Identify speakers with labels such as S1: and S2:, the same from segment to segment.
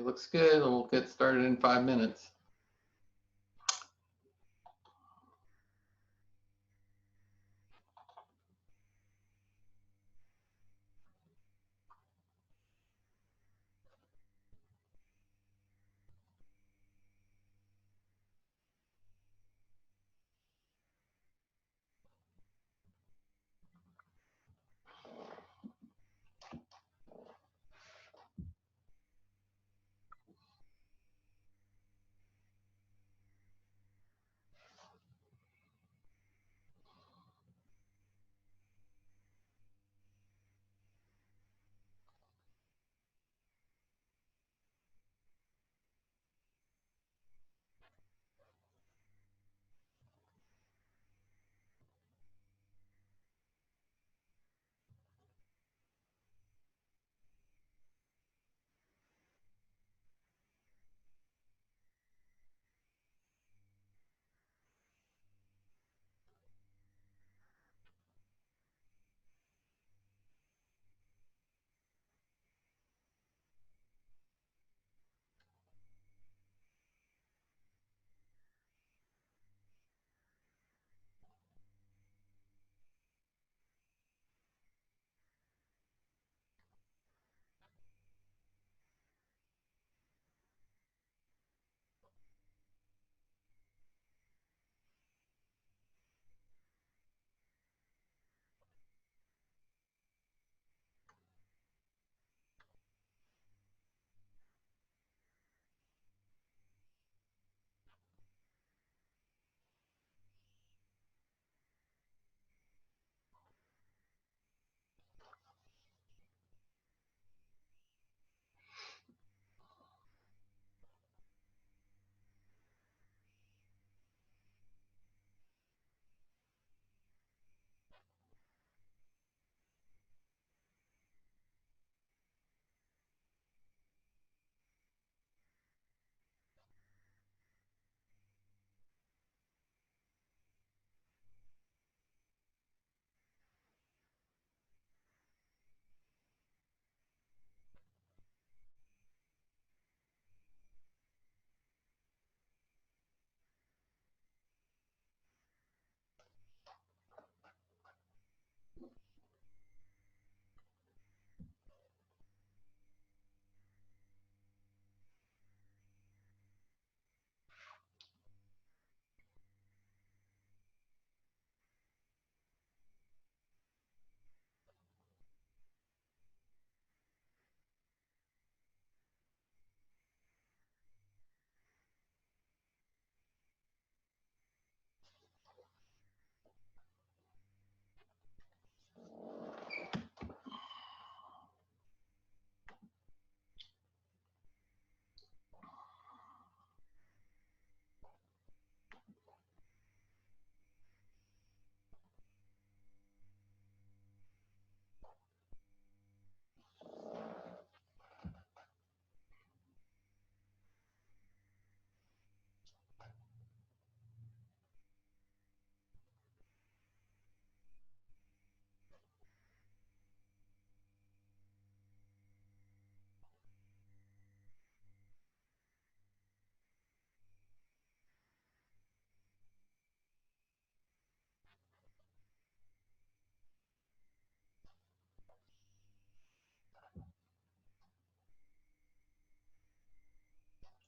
S1: looks good. We'll get started in 5 minutes.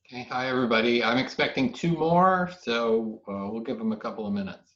S1: Okay, hi everybody. I'm expecting 2 more, so we'll give them a couple of minutes.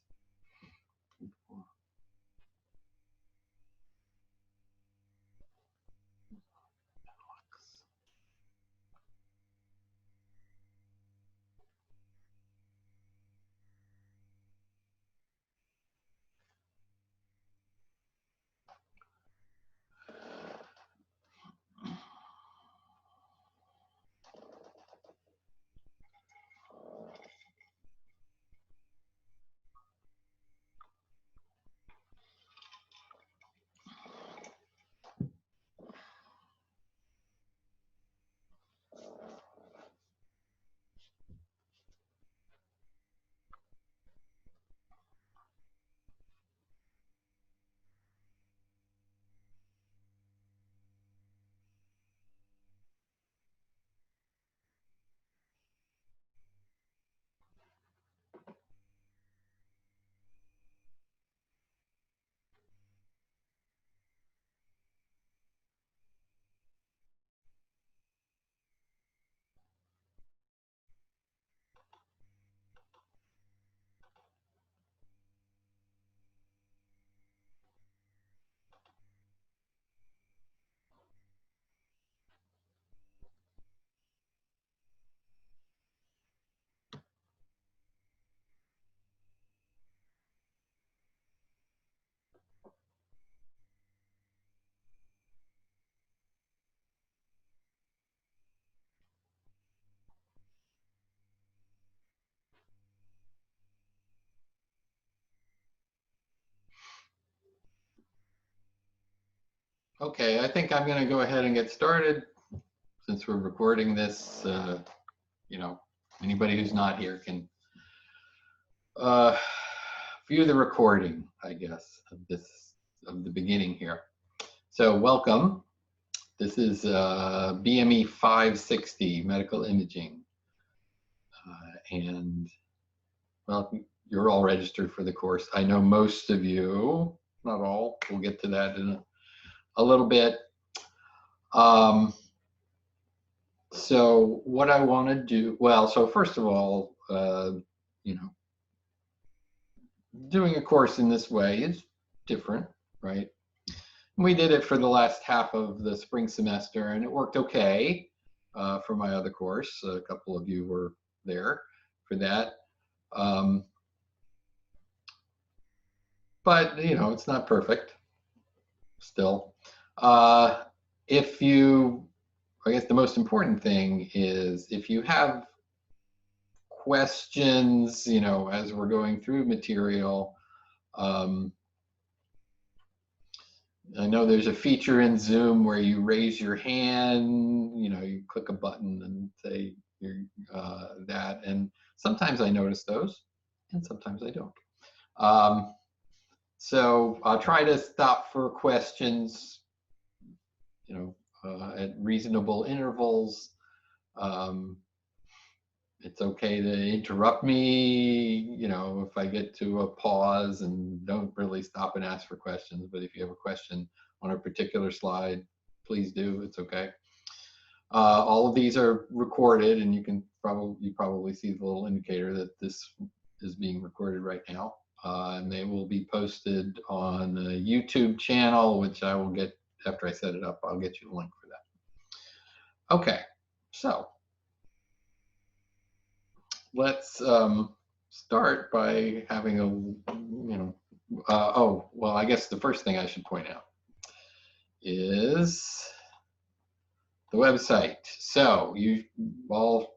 S1: Okay, I think I'm going to go ahead and get started since we're recording this. Anybody who's not here can view the recording, I guess, of the beginning here. So welcome. This is BME560 medical imaging, and well, you're all registered for the course. I know most of you, not all. We'll get to that in a little bit. So what I want to do, well, so first of all, doing a course in this way is different, right? We did it for the last half of the spring semester, and it worked okay for my other course. A couple of you were there for that. But, it's not perfect still. I guess the most important thing is if you have questions, as we're going through material, I know there's a feature in Zoom where you raise your hand, you click a button and say that, and sometimes I notice those and sometimes I don't. So I'll try to stop for questions, at reasonable intervals. It's okay to interrupt me, if I get to a pause, and don't really stop and ask for questions. But if you have a question on a particular slide, please do. It's okay. All of these are recorded, and you probably see the little indicator that this is being recorded right now. And they will be posted on the YouTube channel, which I will get after I set it up. I'll get you the link for that. Okay, so let's start by having I guess the first thing I should point out is the website. So you all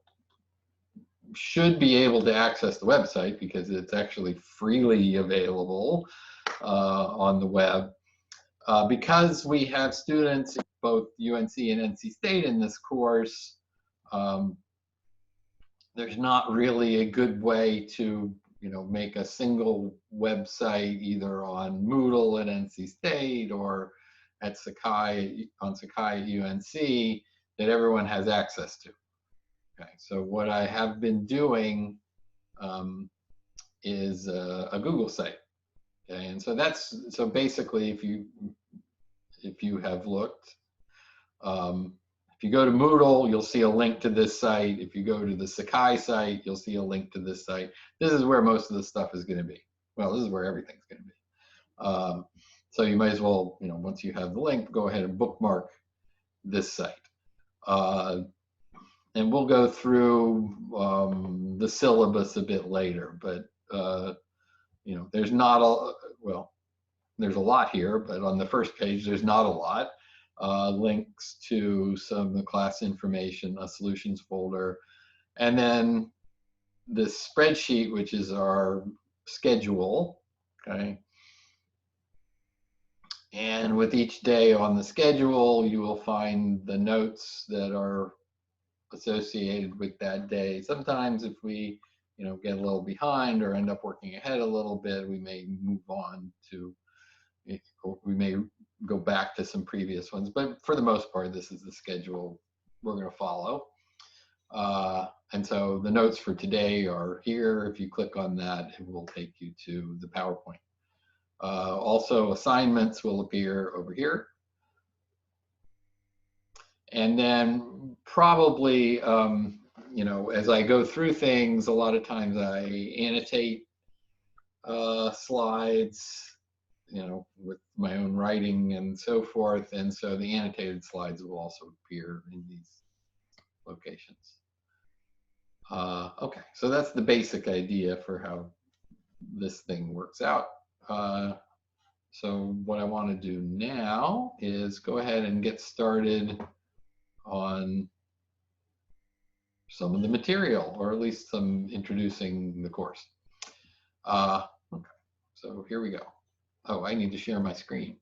S1: should be able to access the website because it's actually freely available on the web. Because we have students in both UNC and NC State in this course, there's not really a good way to make a single website either on Moodle at NC State or at Sakai at UNC that everyone has access to. Okay, so what I have been doing is a Google site. Okay, and so basically if you have looked, if you go to Moodle, you'll see a link to this site. If you go to the Sakai site, you'll see a link to this site. This is where most of the stuff is going to be. Well, this is where everything's going to be. So you might as well, once you have the link, go ahead and bookmark this site. And we'll go through the syllabus a bit later, but there's a lot here, but on the first page, there's not a lot. Links to some of the class information, a solutions folder, and then this spreadsheet, which is our schedule, okay? And with each day on the schedule, you will find the notes that are associated with that day. Sometimes if we, get a little behind or end up working ahead a little bit, we may move on to, we may go back to some previous ones, but for the most part, this is the schedule we're going to follow. And so the notes for today are here. If you click on that, it will take you to the PowerPoint. Also, assignments will appear over here. And then probably, as I go through things, a lot of times I annotate slides, with my own writing and so forth. And so the annotated slides will also appear in these locations. Okay, so that's the basic idea for how this thing works out. So what I want to do now is go ahead and get started on some of the material, or at least some introducing the course. Okay, so here we go. Oh, I need to share my screen.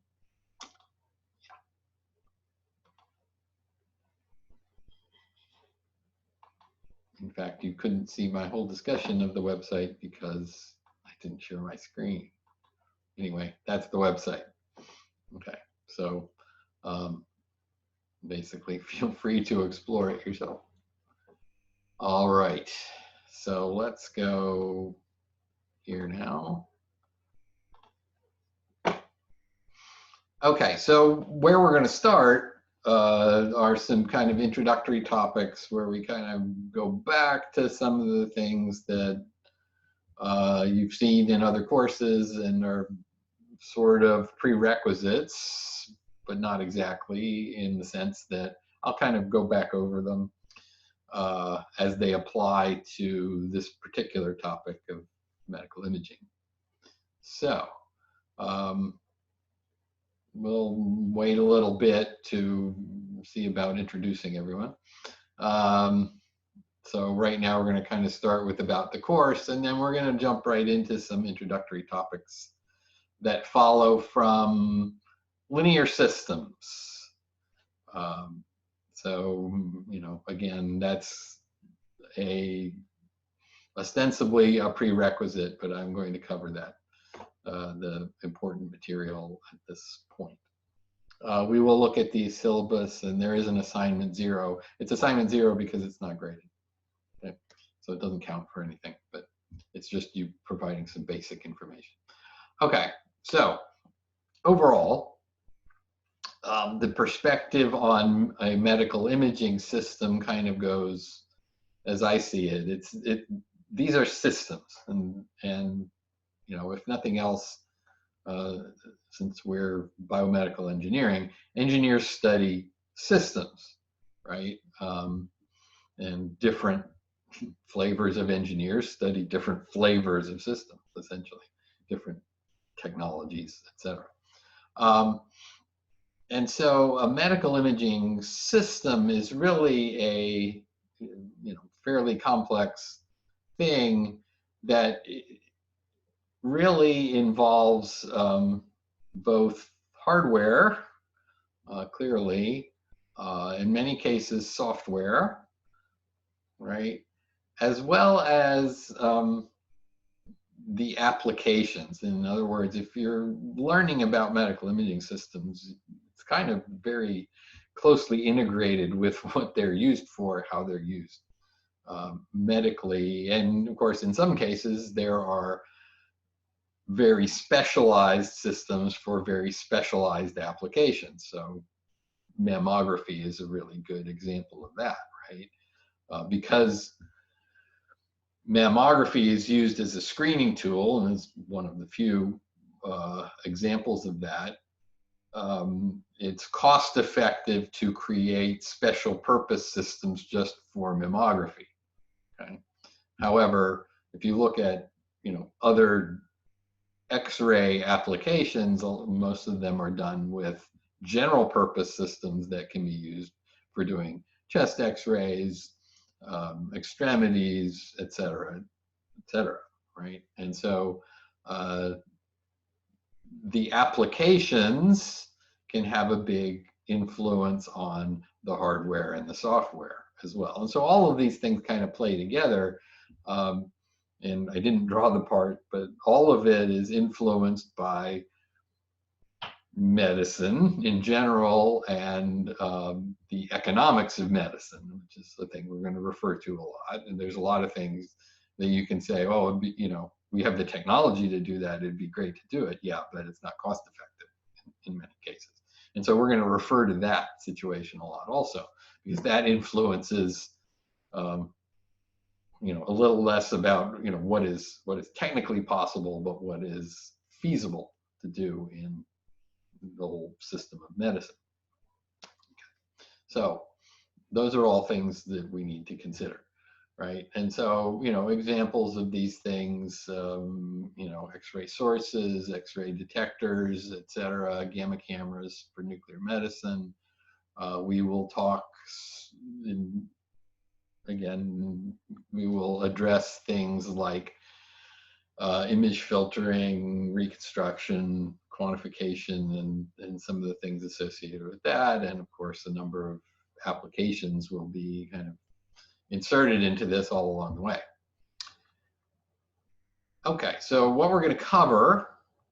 S1: In fact, you couldn't see my whole discussion of the website because I didn't share my screen. Anyway, that's the website. Okay, so basically feel free to explore it yourself. All right, so let's go here now. Okay, so where we're going to start are some kind of introductory topics where we kind of go back to some of the things that you've seen in other courses and are sort of prerequisites, but not exactly, in the sense that I'll kind of go back over them as they apply to this particular topic of medical imaging. So we'll wait a little bit to see about introducing everyone. So right now we're going to kind of start with about the course, and then we're going to jump right into some introductory topics that follow from linear systems. So, you know, again, that's ostensibly a prerequisite, but I'm going to cover that, the important material at this point. We will look at the syllabus, and there is an assignment 0. It's assignment 0 because it's not graded. Okay? So it doesn't count for anything, but it's just you providing some basic information. Okay, so overall, the perspective on a medical imaging system kind of goes, as I see it, these are systems, and you know, if nothing else, since we're biomedical engineering, engineers study systems, right? And different flavors of engineers study different flavors of systems, essentially, different technologies, etc. And so a medical imaging system is really a, you know, fairly complex thing that really involves both hardware, clearly, in many cases software, right, as well as the applications. In other words, if you're learning about medical imaging systems, it's kind of very closely integrated with what they're used for, how they're used medically. And of course, in some cases, there are very specialized systems for very specialized applications. So mammography is a really good example of that, right? Because mammography is used as a screening tool, and is one of the few examples of that. It's cost effective to create special purpose systems just for mammography. Okay? However, if you look at, you know, other X-ray applications, most of them are done with general purpose systems that can be used for doing chest X-rays, extremities, et cetera, right? And so the applications can have a big influence on the hardware and the software as well. And so all of these things kind of play together. And I didn't draw the part, but all of it is influenced by medicine in general and the economics of medicine, which is the thing we're going to refer to a lot. And there's a lot of things that you can say, oh, it'd be, you know, we have the technology to do that. It'd be great to do it. Yeah, but it's not cost effective in many cases. And so we're going to refer to that situation a lot also, because that influences you know, a little less about, you know, what is technically possible, but what is feasible to do in the whole system of medicine. Okay. So those are all things that we need to consider, right? And so, you know, examples of these things, you know, X-ray sources, X-ray detectors, et cetera, gamma cameras for nuclear medicine. We will talk again, we will address things like image filtering, reconstruction, quantification, and some of the things associated with that. And of course, a number of applications will be kind of inserted into this all along the way. Okay, so what we're going to cover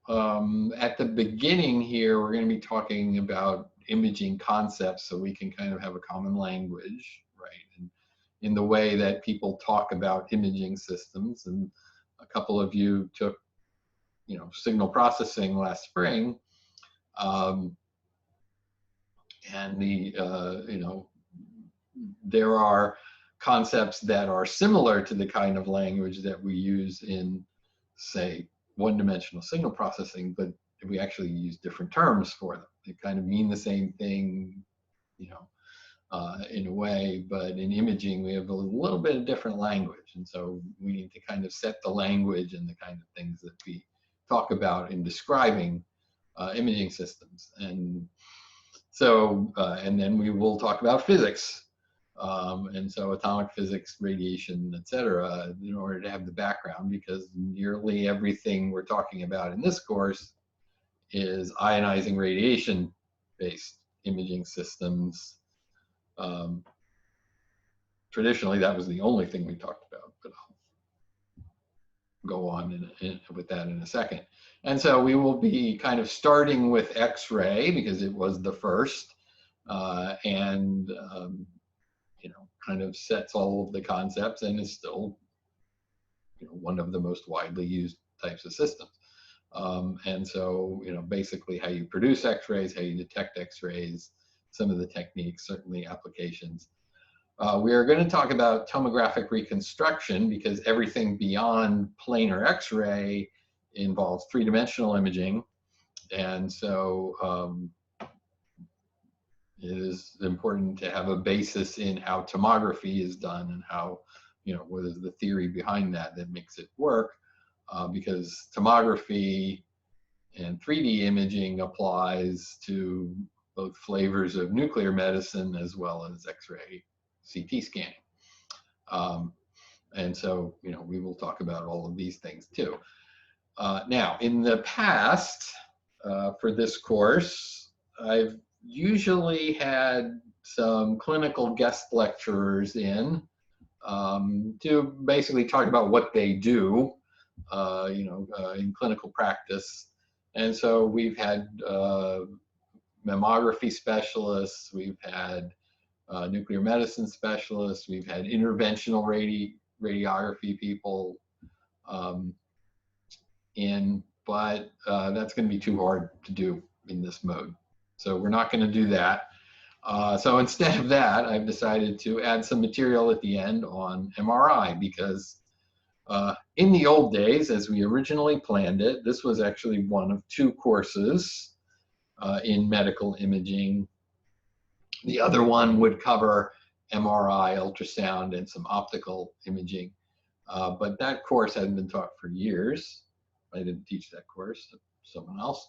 S1: at the beginning here, we're going to be talking about imaging concepts so we can kind of have a common language, right? And in the way that people talk about imaging systems. And a couple of you took, signal processing last spring. And there are concepts that are similar to the kind of language that we use in, say, one-dimensional signal processing, but we actually use different terms for them. They kind of mean the same thing, in a way, but in imaging we have a little bit of different language, and so we need to kind of set the language and the kind of things that we talk about in describing imaging systems. And so, and then we will talk about physics. And so atomic physics, radiation, etc., in order to have the background, because nearly everything we're talking about in this course is ionizing radiation-based imaging systems. Traditionally, that was the only thing we talked about, but I'll go on with that in a second. And so we will be kind of starting with X-ray because it was the first, and kind of sets all of the concepts and is still, one of the most widely used types of systems. And so, basically how you produce X-rays, how you detect X-rays, some of the techniques, certainly applications. We are going to talk about tomographic reconstruction because everything beyond planar X-ray involves three-dimensional imaging. And so it is important to have a basis in how tomography is done and how, what is the theory behind that makes it work, because tomography and 3D imaging applies to both flavors of nuclear medicine as well as X-ray CT scanning. And so, we will talk about all of these things too. Now, in the past, for this course, I've usually had some clinical guest lecturers in to basically talk about what they do, in clinical practice. And so we've had mammography specialists, we've had nuclear medicine specialists, we've had interventional radiography people but that's going to be too hard to do in this mode. So we're not going to do that. So instead of that, I've decided to add some material at the end on MRI because in the old days, as we originally planned it, this was actually one of two courses in medical imaging. The other one would cover MRI, ultrasound, and some optical imaging. But that course hadn't been taught for years. I didn't teach that course, someone else.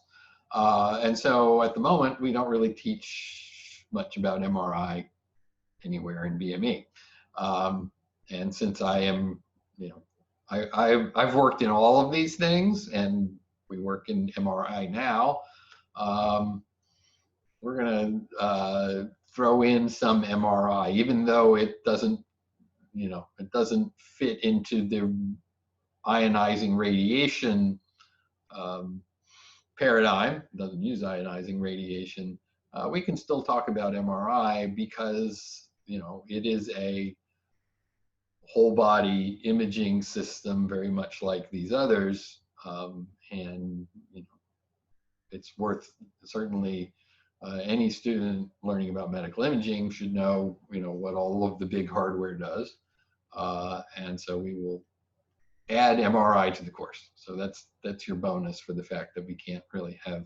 S1: And so at the moment, we don't really teach much about MRI anywhere in BME. And since I am, I've worked in all of these things and we work in MRI now, we're going to throw in some MRI, even though it doesn't, it doesn't fit into the ionizing radiation paradigm, doesn't use ionizing radiation. We can still talk about MRI because, it is a whole body imaging system, very much like these others. And, it's worth certainly any student learning about medical imaging should know, what all of the big hardware does. And so we will add MRI to the course. So that's your bonus for the fact that we can't really have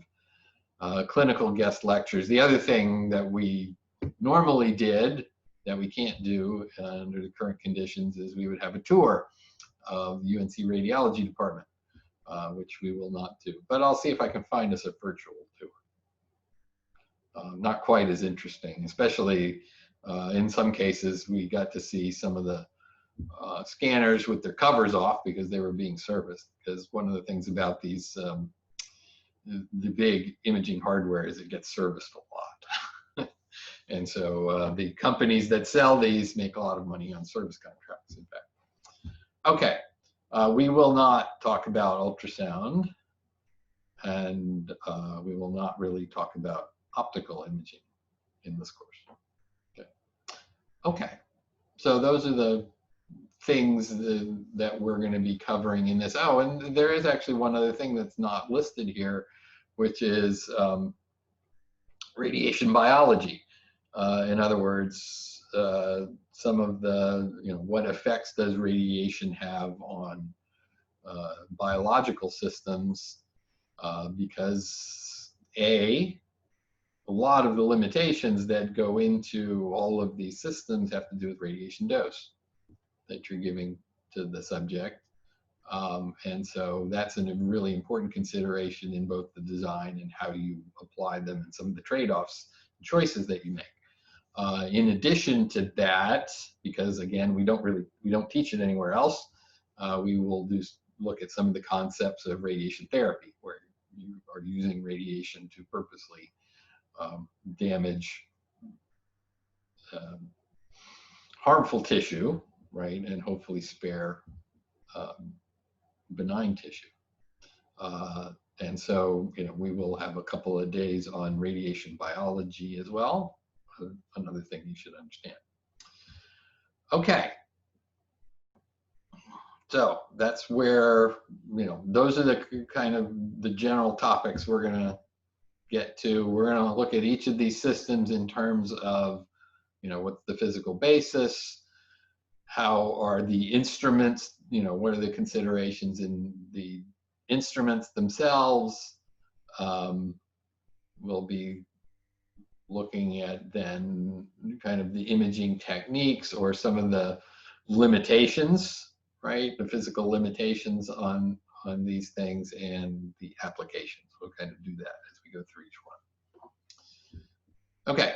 S1: clinical guest lectures. The other thing that we normally did that we can't do under the current conditions is we would have a tour of the UNC radiology department, which we will not do. But I'll see if I can find us a virtual tour. Not quite as interesting, especially in some cases we got to see some of the scanners with their covers off because they were being serviced. Because one of the things about these, the big imaging hardware is it gets serviced a lot. And so the companies that sell these make a lot of money on service contracts, in fact. Okay, we will not talk about ultrasound, and we will not really talk about optical imaging in this course. Okay, so those are the things that we're going to be covering in this. Oh, and there is actually one other thing that's not listed here, which is radiation biology. In other words, some of the, what effects does radiation have on biological systems? Because a lot of the limitations that go into all of these systems have to do with radiation dose that you're giving to the subject. And so that's a really important consideration in both the design and how you apply them and some of the trade-offs and choices that you make. In addition to that, because again, we don't teach it anywhere else, we will look at some of the concepts of radiation therapy, where you are using radiation to purposely damage harmful tissue, right, and hopefully spare benign tissue. And so, we will have a couple of days on radiation biology as well. Another thing you should understand. Okay. So that's where, those are the kind of the general topics we're going to get to. We're going to look at each of these systems in terms of, what's the physical basis, how are the instruments, what are the considerations in the instruments themselves. We'll be looking at then kind of the imaging techniques or some of the limitations, right? The physical limitations on these things and the applications. We'll kind of do that as we go through each one. Okay,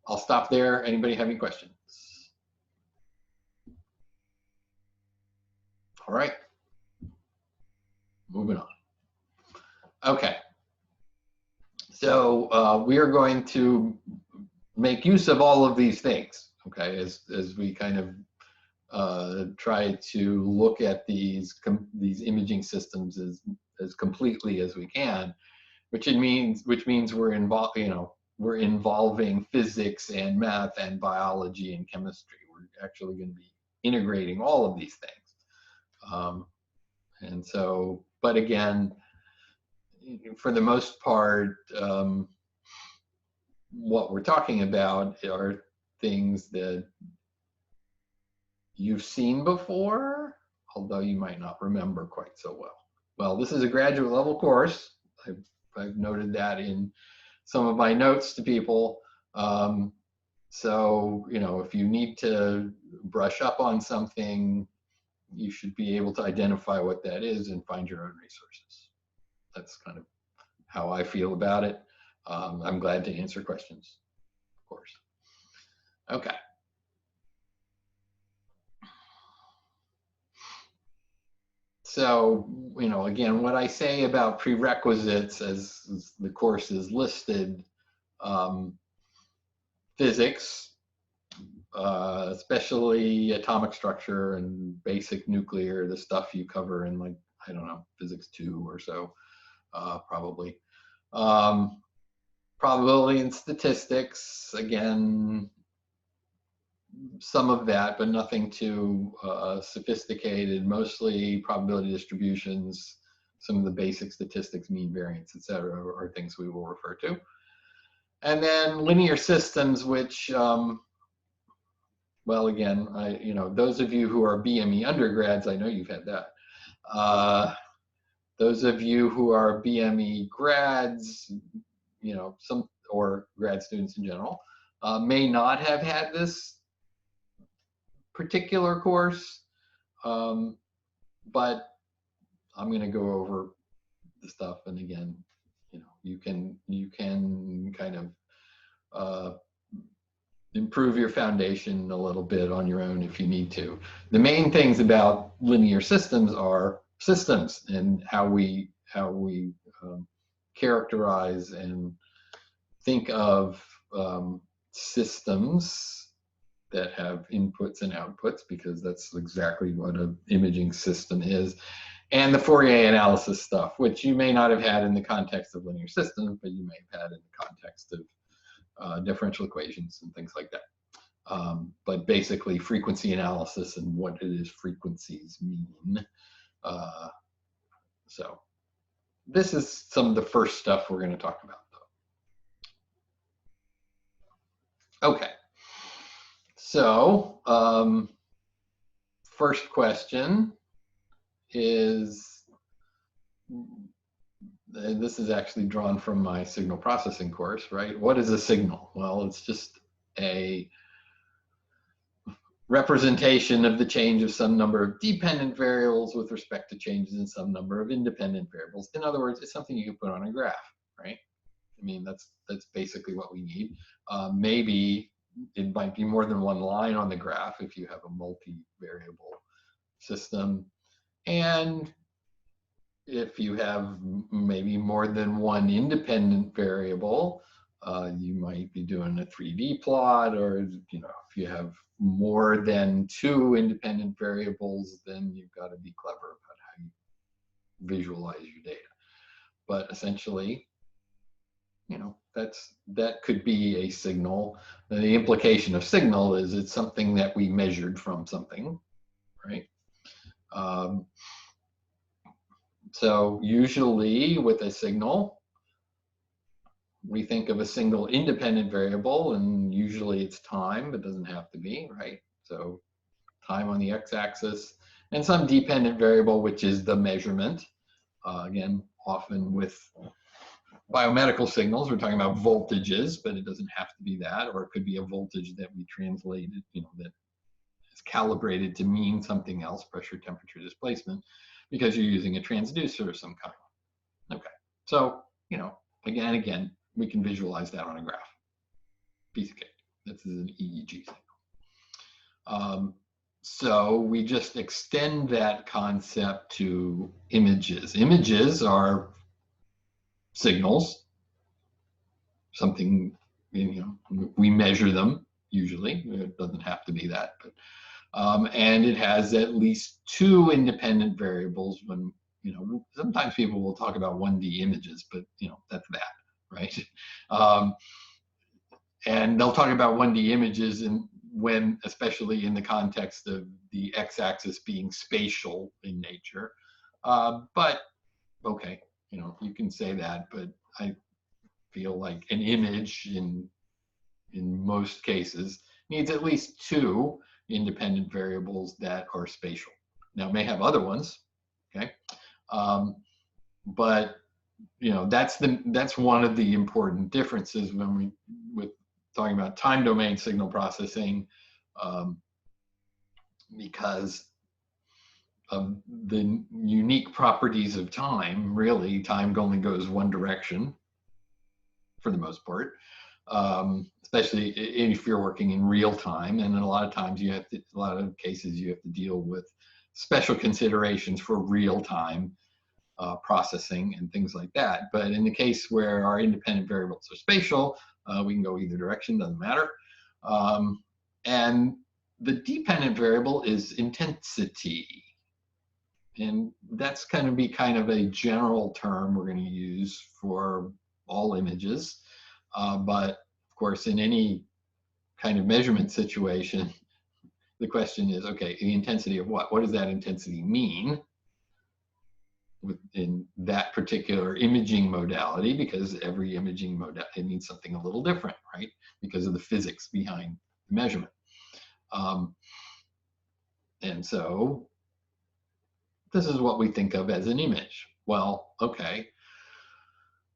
S1: I'll stop there. Anybody have any questions? All right, moving on. Okay, so we are going to make use of all of these things, okay, as we kind of try to look at these imaging systems as completely as we can, which means we're involving physics and math and biology and chemistry. We're actually going to be integrating all of these things. And so, but again, for the most part, what we're talking about are things that you've seen before, although you might not remember quite so well. Well, this is a graduate level course. I've noted that in some of my notes to people. So, if you need to brush up on something, you should be able to identify what that is and find your own resources. That's kind of how I feel about it. I'm glad to answer questions, of course. Okay. So, again, what I say about prerequisites as the course is listed, physics, especially atomic structure and basic nuclear, the stuff you cover in, like, I don't know, physics 2 or so, probably. Probability and statistics, again, some of that, but nothing too sophisticated, mostly probability distributions, some of the basic statistics, mean variance, et cetera, are things we will refer to. And then linear systems, which, well, again, those of you who are BME undergrads, I know you've had that. Those of you who are BME grads, some, or grad students in general, may not have had this particular course, but I'm going to go over the stuff, and again, you can kind of improve your foundation a little bit on your own if you need to. The main things about linear systems are systems and how we characterize and think of systems that have inputs and outputs, because that's exactly what an imaging system is, and the Fourier analysis stuff, which you may not have had in the context of linear systems, but you may have had in the context of differential equations and things like that. But basically frequency analysis and what it is frequencies mean. So this is some of the first stuff we're going to talk about, though. Okay. So first question is, this is actually drawn from my signal processing course, right? What is a signal? Well, it's just a representation of the change of some number of dependent variables with respect to changes in some number of independent variables. In other words, it's something you can put on a graph, right? I mean, that's basically what we need. Maybe it might be more than one line on the graph if you have a multi-variable system. And if you have maybe more than one independent variable, you might be doing a 3D plot, or if you have more than two independent variables, then you've got to be clever about how you visualize your data. But essentially, that could be a signal. And the implication of signal is it's something that we measured from something, right? So usually with a signal, we think of a single independent variable, and usually it's time, but doesn't have to be, right? So time on the x-axis, and some dependent variable, which is the measurement. Again, often with biomedical signals, we're talking about voltages, but it doesn't have to be that, or it could be a voltage that we translated, that is calibrated to mean something else, pressure, temperature, displacement, because you're using a transducer of some kind. Okay, so, again, we can visualize that on a graph. Piece of cake. This is an EEG signal. So we just extend that concept to images. Images are signals, something, we measure them usually. It doesn't have to be that, but and it has at least two independent variables. When sometimes people will talk about 1D images, but that's that, right? And they'll talk about 1D images when, especially in the context of the x-axis being spatial in nature. But okay, you can say that, but I feel like an image in most cases needs at least two independent variables that are spatial. Now, it may have other ones, okay? But that's one of the important differences when with talking about time domain signal processing, because of the unique properties of time. Really, time only goes one direction for the most part, especially if you're working in real time. And in a lot of times a lot of cases you have to deal with special considerations for real time processing and things like that. But in the case where our independent variables are spatial, we can go either direction, doesn't matter. And the dependent variable is intensity. And that's going to be kind of a general term we're going to use for all images. But of course, in any kind of measurement situation, the question is, okay, the intensity of what? What does that intensity mean within that particular imaging modality? Because every imaging modality means something a little different, right? Because of the physics behind the measurement. And so this is what we think of as an image. Well, okay,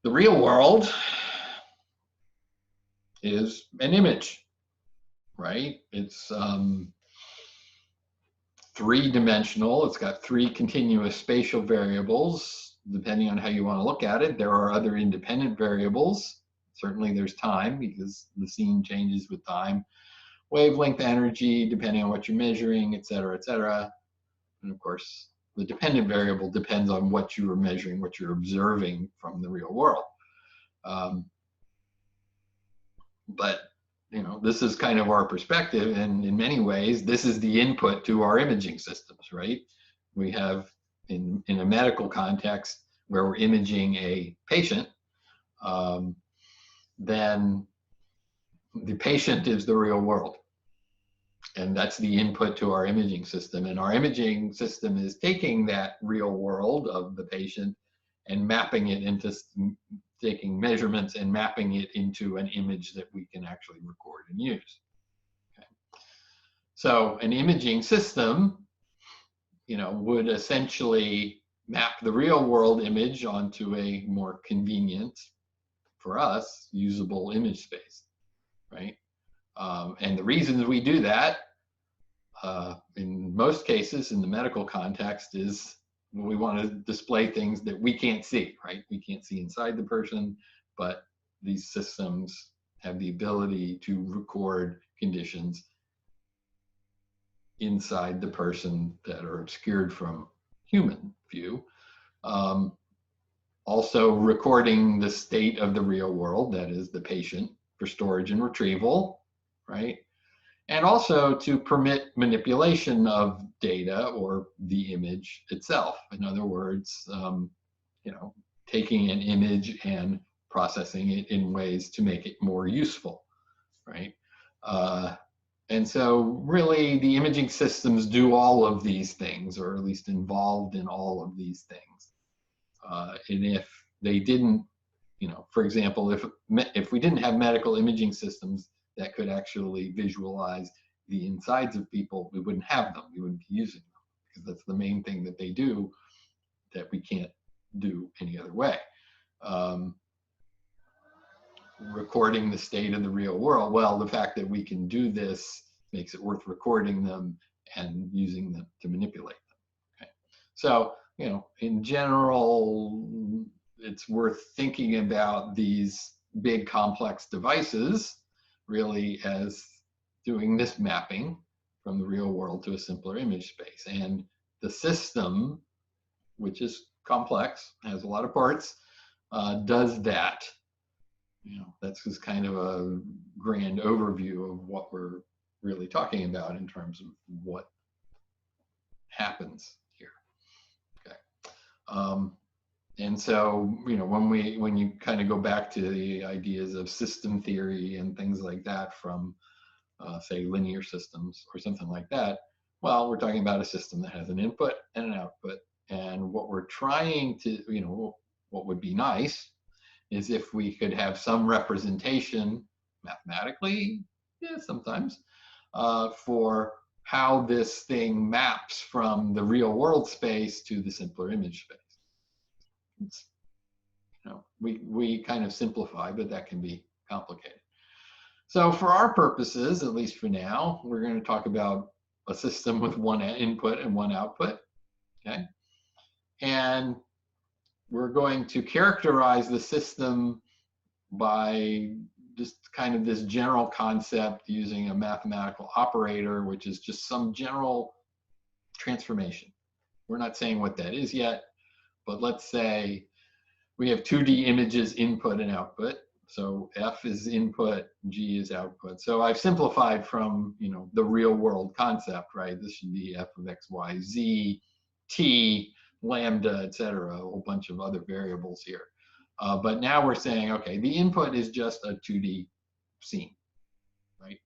S1: the real world is an image, right? It's three-dimensional. It's got three continuous spatial variables. Depending on how you want to look at it, there are other independent variables. Certainly there's time, because the scene changes with time. Wavelength, energy, depending on what you're measuring, et cetera, et cetera. And of course, the dependent variable depends on what you are measuring, what you're observing from the real world. But this is kind of our perspective, and in many ways, this is the input to our imaging systems, right? We have, in a medical context where we're imaging a patient, then the patient is the real world. And that's the input to our imaging system. And our imaging system is taking that real world of the patient and mapping it into, taking measurements and mapping it into an image that we can actually record and use. Okay. So an imaging system, would essentially map the real world image onto a more convenient, for us, usable image space, right? And the reasons we do that, in most cases in the medical context, is we want to display things that we can't see, right? We can't see inside the person, but these systems have the ability to record conditions inside the person that are obscured from human view. Also recording the state of the real world, that is the patient, for storage and retrieval, right? And also to permit manipulation of data or the image itself. In other words, taking an image and processing it in ways to make it more useful, right? And so really the imaging systems do all of these things, or at least involved in all of these things. And if they didn't, for example, if we didn't have medical imaging systems that could actually visualize the insides of people, we wouldn't have them. We wouldn't be using them, because that's the main thing that they do that we can't do any other way. Recording the state of the real world, well, the fact that we can do this makes it worth recording them and using them to manipulate them. Okay. So, in general, it's worth thinking about these big complex devices really as doing this mapping from the real world to a simpler image space. And the system, which is complex, has a lot of parts, does that. That's just kind of a grand overview of what we're really talking about in terms of what happens here. Okay. And so, when you kind of go back to the ideas of system theory and things like that from, say, linear systems or something like that, well, we're talking about a system that has an input and an output. And what we're trying to, what would be nice is if we could have some representation mathematically, yeah, sometimes, for how this thing maps from the real world space to the simpler image space. It's, we kind of simplify, but that can be complicated. So for our purposes, at least for now, we're going to talk about a system with one input and one output, okay? And we're going to characterize the system by just kind of this general concept using a mathematical operator, which is just some general transformation. We're not saying what that is yet, but let's say we have 2D images, input and output. So F is input, G is output. So I've simplified from, the real world concept, right? This should be F of X, Y, Z, T, lambda, et cetera, a whole bunch of other variables here. But now we're saying, okay, the input is just a 2D scene, right?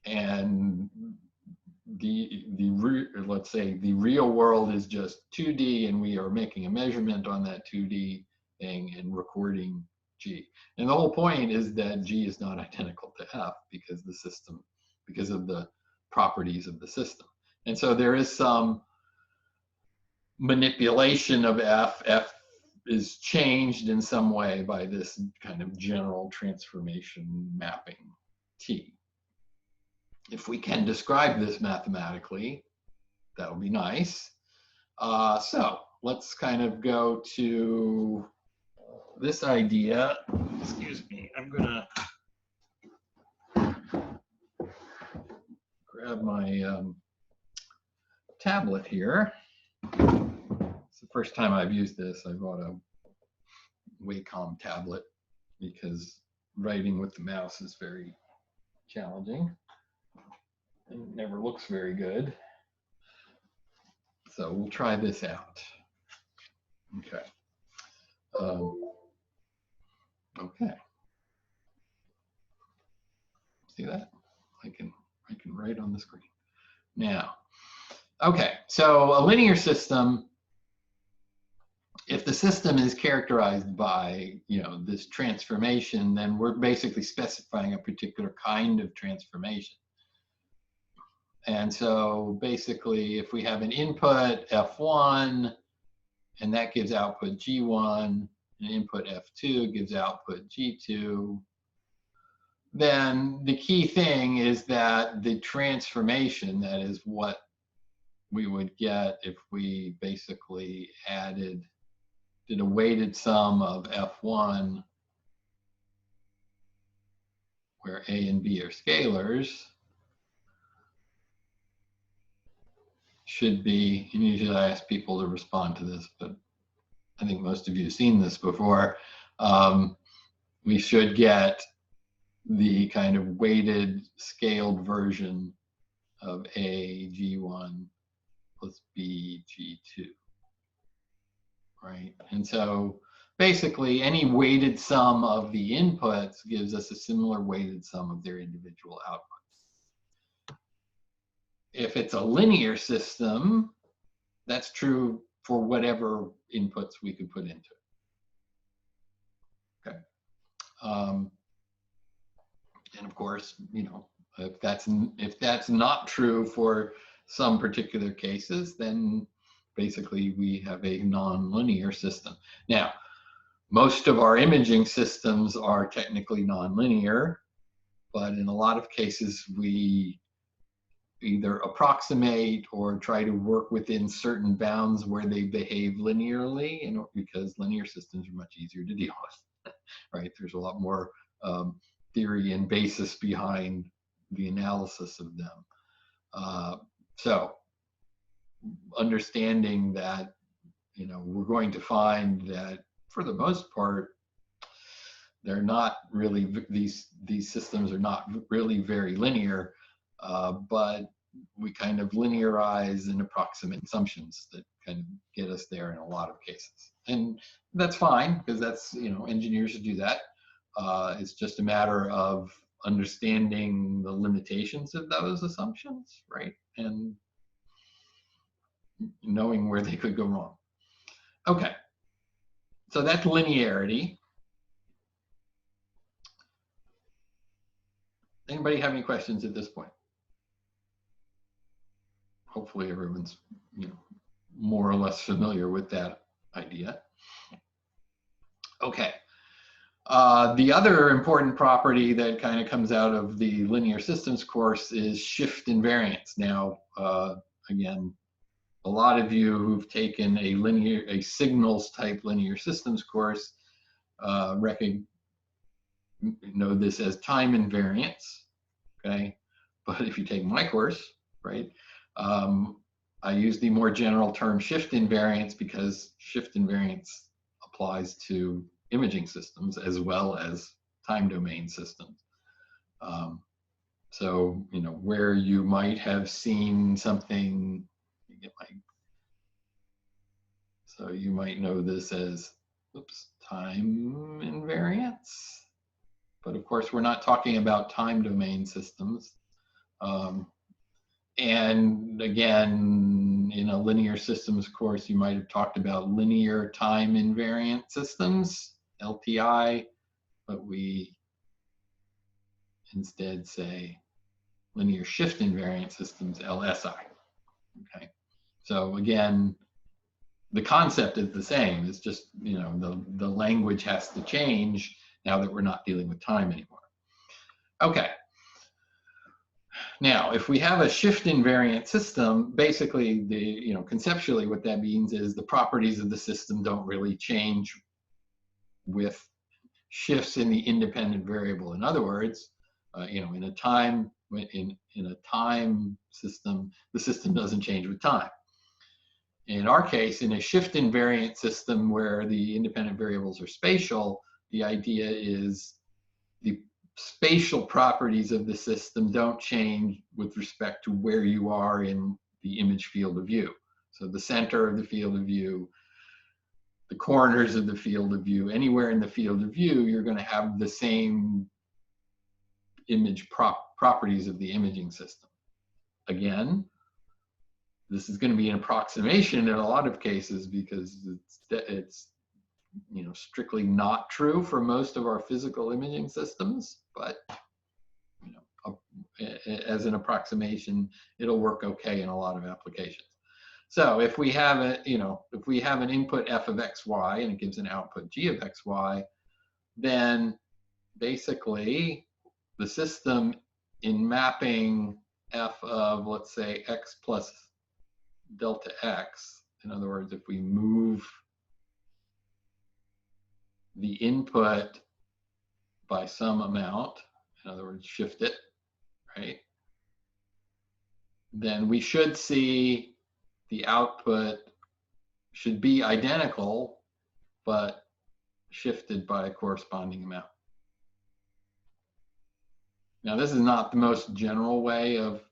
S1: And let's say the real world is just 2D, and we are making a measurement on that 2D thing and recording G. And the whole point is that G is not identical to F because of the properties of the system. And so there is some manipulation of F. F is changed in some way by this kind of general transformation mapping T. If we can describe this mathematically, that would be nice. So let's kind of go to this idea. Excuse me, I'm gonna grab my tablet here. It's the first time I've used this. I bought a Wacom tablet because writing with the mouse is very challenging. It never looks very good. So we'll try this out. Okay. Okay. See that? I can write on the screen. Now, okay, so a linear system, if the system is characterized by, this transformation, then we're basically specifying a particular kind of transformation. And so basically, if we have an input F1, and that gives output G1, and input F2 gives output G2, then the key thing is that the transformation, that is what we would get if we basically did a weighted sum of F1, where A and B are scalars, should be, and usually I ask people to respond to this, but I think most of you have seen this before, we should get the kind of weighted scaled version of A G1 plus B G2, right? And so basically any weighted sum of the inputs gives us a similar weighted sum of their individual outputs. If it's a linear system, that's true for whatever inputs we could put into it. Okay. And of course, if that's not true for some particular cases, then basically we have a nonlinear system. Now, most of our imaging systems are technically nonlinear, but in a lot of cases we either approximate or try to work within certain bounds where they behave linearly, because linear systems are much easier to deal with, right? There's a lot more theory and basis behind the analysis of them. So understanding that, we're going to find that for the most part, they're not really, these systems are not really very linear, but we kind of linearize and approximate assumptions that kind of get us there in a lot of cases. And that's fine, because that's, engineers should do that. It's just a matter of understanding the limitations of those assumptions, right? And knowing where they could go wrong. Okay, so that's linearity. Anybody have any questions at this point? Hopefully everyone's, more or less familiar with that idea. Okay. The other important property that kind of comes out of the linear systems course is shift invariance. Now, again, a lot of you who've taken a signals type linear systems course know this as time invariance, okay? But if you take my course, right, I use the more general term shift invariance because shift invariance applies to imaging systems as well as time domain systems. So, where you might have seen something, so you might know this as, time invariance. But of course, we're not talking about time domain systems. And again, in a linear systems course, you might have talked about linear time invariant systems, LTI, but we instead say linear shift invariant systems, LSI. Okay, so again, the concept is the same. It's just, the language has to change now that we're not dealing with time anymore. Okay. Now, if we have a shift invariant system, basically conceptually what that means is the properties of the system don't really change with shifts in the independent variable. In other words, in a time system, the system doesn't change with time. In our case, in a shift invariant system where the independent variables are spatial, the idea is the spatial properties of the system don't change with respect to where you are in the image field of view. So the center of the field of view, the corners of the field of view, anywhere in the field of view, you're going to have the same image properties of the imaging system. Again, this is going to be an approximation in a lot of cases because it's strictly not true for most of our physical imaging systems, but as an approximation, it'll work okay in a lot of applications. So if we have if we have an input f of xy and it gives an output g of xy, then basically the system in mapping f of, let's say, x plus delta x, in other words, if we move the input by some amount, in other words, shift it, right? Then we should see the output should be identical, but shifted by a corresponding amount. Now, this is not the most general way of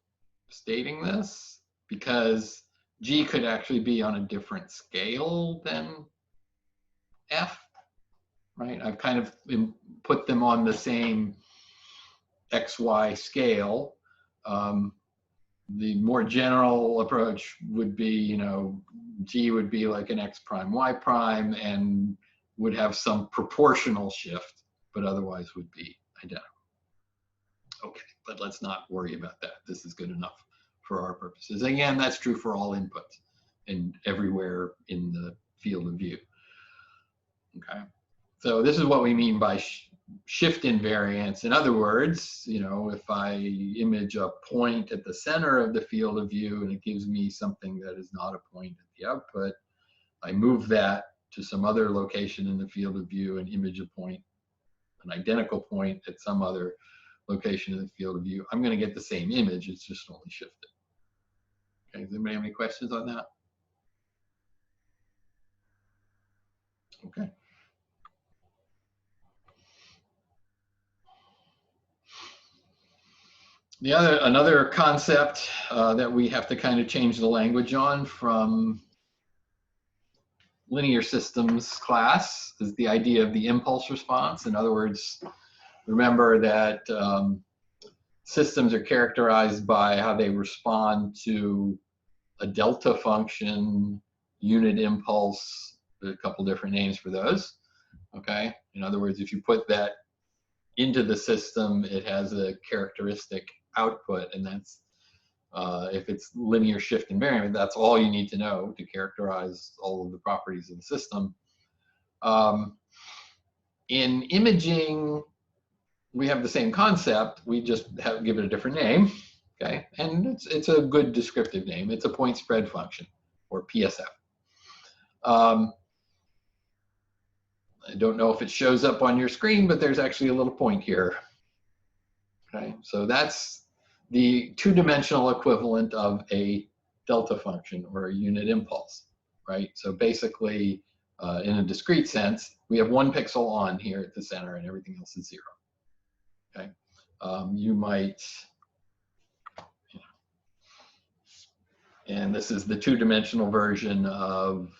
S1: stating this because G could actually be on a different scale than F, right? I've kind of put them on the same XY scale. The more general approach would be, G would be like an X prime, Y prime, and would have some proportional shift, but otherwise would be identical. Okay, but let's not worry about that. This is good enough for our purposes. Again, that's true for all inputs and everywhere in the field of view. Okay, so this is what we mean by shift invariance. In other words, if I image a point at the center of the field of view and it gives me something that is not a point at the output, I move that to some other location in the field of view and image a point, an identical point at some other location in the field of view, I'm going to get the same image, it's just only shifted. Okay, does anybody have any questions on that? Okay. Another concept that we have to kind of change the language on from linear systems class is the idea of the impulse response. In other words, remember that systems are characterized by how they respond to a delta function, unit impulse, there's a couple different names for those, okay? In other words, if you put that into the system, it has a characteristic output, and that's, if it's linear shift invariant, that's all you need to know to characterize all of the properties of the system. In imaging, we have the same concept, we just give it a different name, okay? And it's a good descriptive name. It's a point spread function, or PSF. I don't know if it shows up on your screen, but there's actually a little point here. Okay, so that's the two-dimensional equivalent of a delta function or a unit impulse, right? So basically, in a discrete sense, we have one pixel on here at the center and everything else is 0. Okay, you might, and this is the two-dimensional version of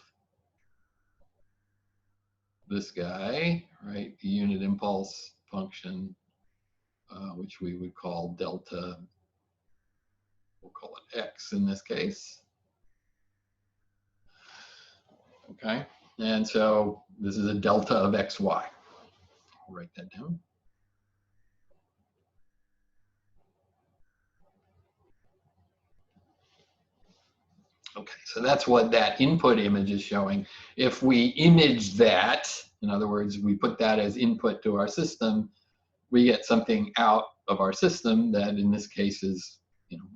S1: this guy, right? The unit impulse function, which we would call delta, we'll call it X in this case. Okay, and so this is a delta of XY. I'll write that down. Okay, so that's what that input image is showing. If we image that, in other words, we put that as input to our system, we get something out of our system that in this case is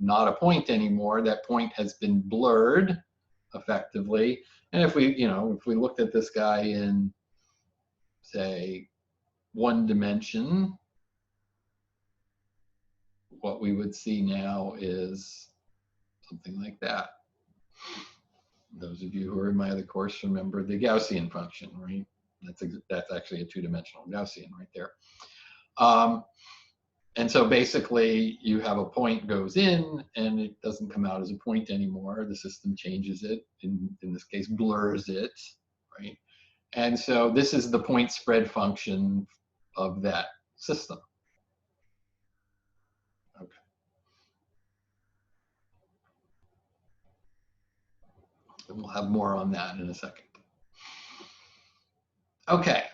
S1: not a point anymore. That point has been blurred effectively. And if we, if we looked at this guy in, say, one dimension, what we would see now is something like that. Those of you who are in my other course remember the Gaussian function, right? That's actually a two-dimensional Gaussian right there. And so basically you have a point goes in and it doesn't come out as a point anymore. The system changes it, in this case blurs it, right? And so this is the point spread function of that system. Okay. And we'll have more on that in a second. Okay.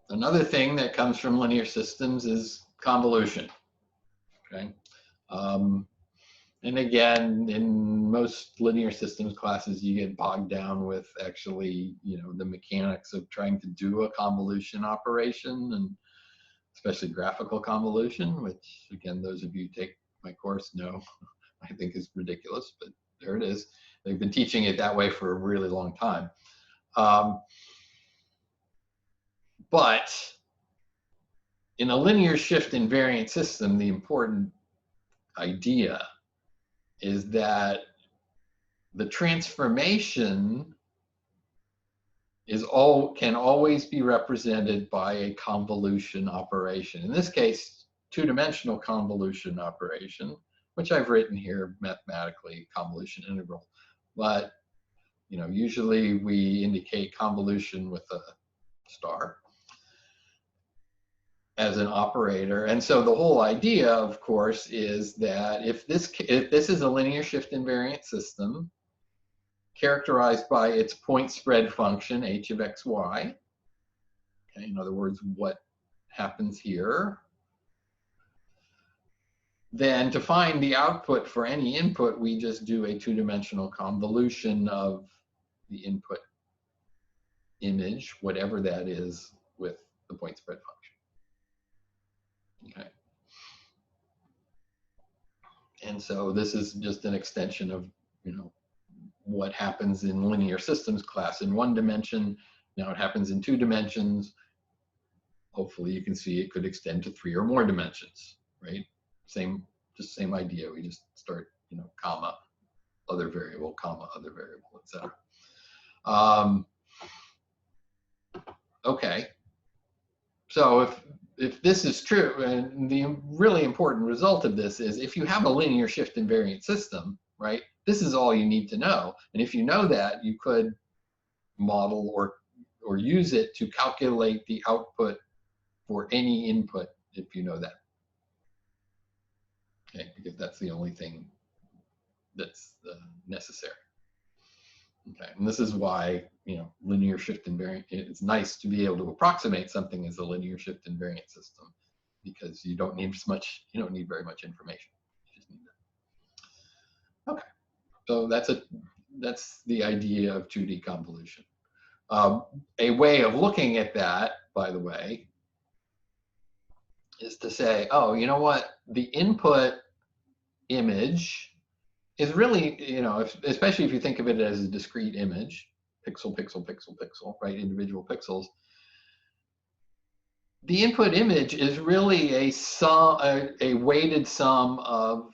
S1: Another thing that comes from linear systems is convolution. Okay. And again, in most linear systems classes, you get bogged down with actually, the mechanics of trying to do a convolution operation, and especially graphical convolution, which again, those of you who take my course know I think is ridiculous, but there it is. They've been teaching it that way for a really long time. But in a linear shift invariant system, the important idea is that the transformation can always be represented by a convolution operation. In this case, two-dimensional convolution operation, which I've written here mathematically, convolution integral. But usually we indicate convolution with a star as an operator. And so the whole idea, of course, is that if this is a linear shift invariant system characterized by its point spread function, h of xy, okay, in other words, what happens here, then to find the output for any input, we just do a two-dimensional convolution of the input image, whatever that is, with the point spread function. Okay. And so this is just an extension of, what happens in linear systems class in one dimension. Now it happens in two dimensions. Hopefully you can see it could extend to three or more dimensions, right? Same idea. We just start, comma, other variable, comma, other variable, etc. Okay. So if this is true, and the really important result of this is if you have a linear shift invariant system, right, this is all you need to know. And if you know that, you could model or use it to calculate the output for any input if you know that. Okay, because that's the only thing that's necessary. Okay, and this is why, linear shift invariant, it's nice to be able to approximate something as a linear shift invariant system, because you don't need very much information. You just need that. Okay, so that's the idea of 2D convolution. A way of looking at that, by the way, is to say, oh, you know what, the input image is really, especially if you think of it as a discrete image, pixel, pixel, pixel, pixel, right, individual pixels. The input image is really a weighted sum of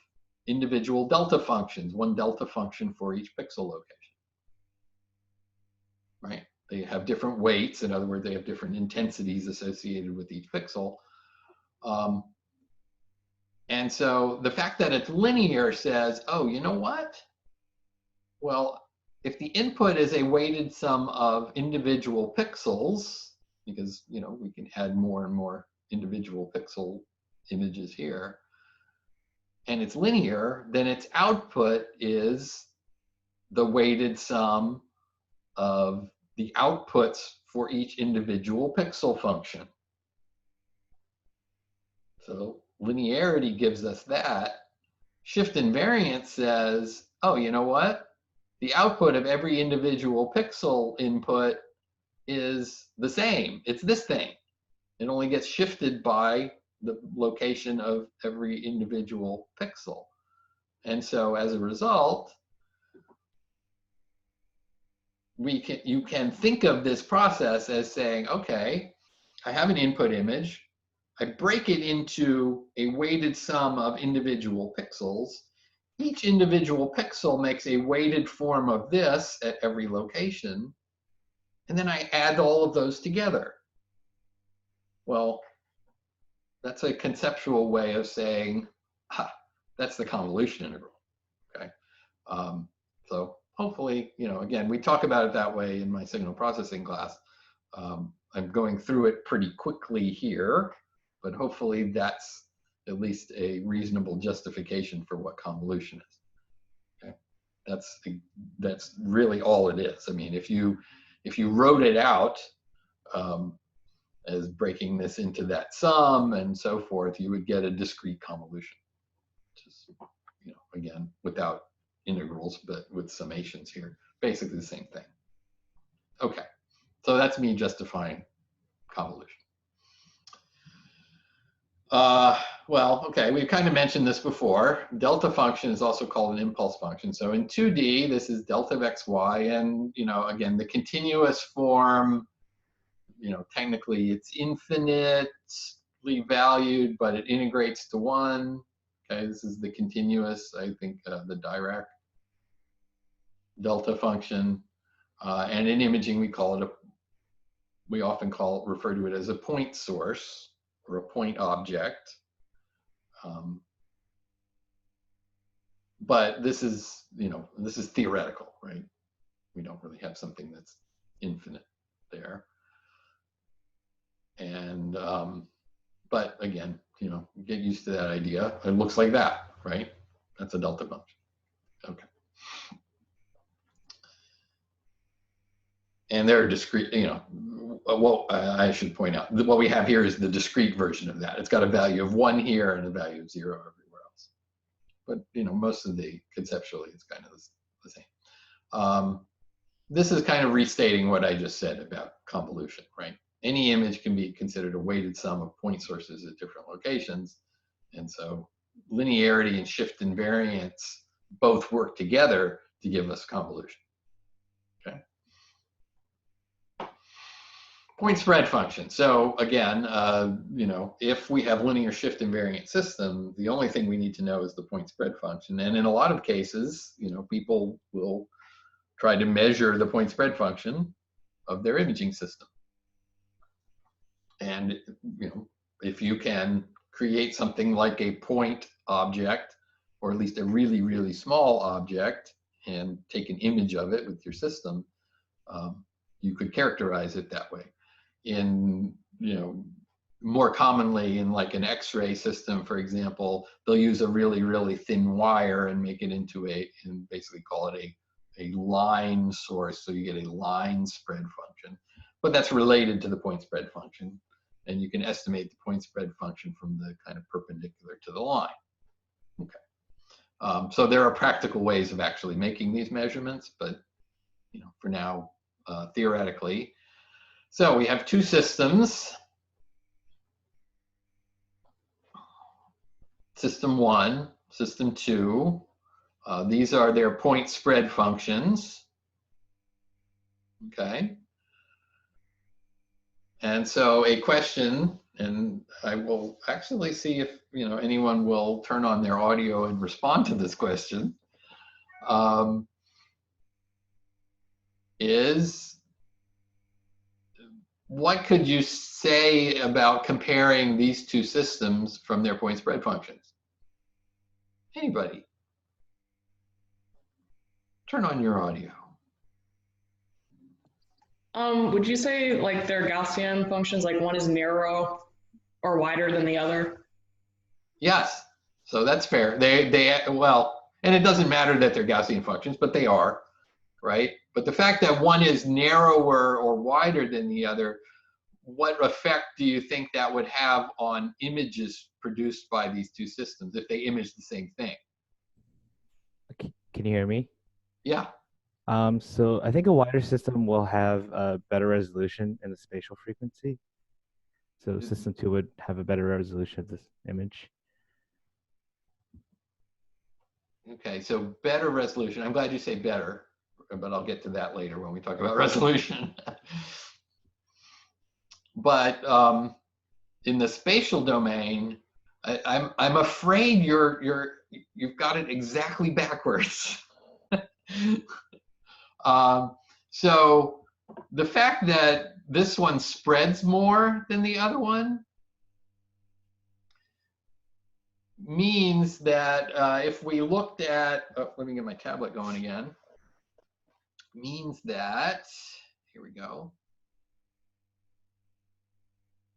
S1: individual delta functions, one delta function for each pixel location, right? They have different weights. In other words, they have different intensities associated with each pixel. And so the fact that it's linear says, oh, you know what? Well, if the input is a weighted sum of individual pixels, because we can add more and more individual pixel images here, and it's linear, then its output is the weighted sum of the outputs for each individual pixel function. So linearity gives us that. Shift invariance says, oh, you know what? The output of every individual pixel input is the same. It's this thing. It only gets shifted by the location of every individual pixel. And so as a result, you can think of this process as saying, okay, I have an input image. I break it into a weighted sum of individual pixels. Each individual pixel makes a weighted form of this at every location. And then I add all of those together. Well, that's a conceptual way of saying, that's the convolution integral, okay? So hopefully, again, we talk about it that way in my signal processing class. I'm going through it pretty quickly here, but hopefully that's at least a reasonable justification for what convolution is. Okay, that's really all it is. I mean, if you wrote it out as breaking this into that sum and so forth, you would get a discrete convolution, which is, again, without integrals, but with summations here, basically the same thing. Okay, so that's me justifying convolution. Well, okay, we've kind of mentioned this before. Delta function is also called an impulse function. So in 2D, this is delta of xy, and again, the continuous form, technically it's infinitely valued, but it integrates to 1. Okay, this is the continuous, I think, the Dirac delta function. And in imaging, we often refer to it as a point source or a point object. But this is, this is theoretical, right? We don't really have something that's infinite there. And, but again, get used to that idea. It looks like that, right? That's a delta function. Okay. And they're discrete, well, I should point out that what we have here is the discrete version of that. It's got a value of 1 here and a value of 0 everywhere else. But, most of conceptually, it's kind of the same. This is kind of restating what I just said about convolution, right? Any image can be considered a weighted sum of point sources at different locations. And so linearity and shift invariance both work together to give us convolution. Okay. Point spread function. So again, if we have linear shift invariant system, the only thing we need to know is the point spread function. And in a lot of cases, people will try to measure the point spread function of their imaging system. And if you can create something like a point object, or at least a really, really small object, and take an image of it with your system, you could characterize it that way. In, more commonly in like an X-ray system, for example, they'll use a really, really thin wire and make it into and basically call it a line source. So you get a line spread function, but that's related to the point spread function. And you can estimate the point spread function from the kind of perpendicular to the line. Okay. So there are practical ways of actually making these measurements, but for now, theoretically. So we have two systems. System 1, system 2. These are their point spread functions. Okay. And so a question, and I will actually see if anyone will turn on their audio and respond to this question, is what could you say about comparing these two systems from their point spread functions? Anybody? Turn on your audio.
S2: Would you say like they're Gaussian functions, like one is narrow or wider than the other?
S1: Yes, so that's fair. Well, and it doesn't matter that they're Gaussian functions, but they are, right? But the fact that one is narrower or wider than the other, what effect do you think that would have on images produced by these two systems if they image the same thing?
S3: Can you hear me?
S1: Yeah.
S3: So I think a wider system will have a better resolution in the spatial frequency. So system 2 would have a better resolution of this image.
S1: Okay, so better resolution. I'm glad you say better, but I'll get to that later when we talk about resolution. But in the spatial domain, I'm afraid you've got it exactly backwards. So the fact that this one spreads more than the other one means that if we looked at, oh, let me get my tablet going again, means that, here we go.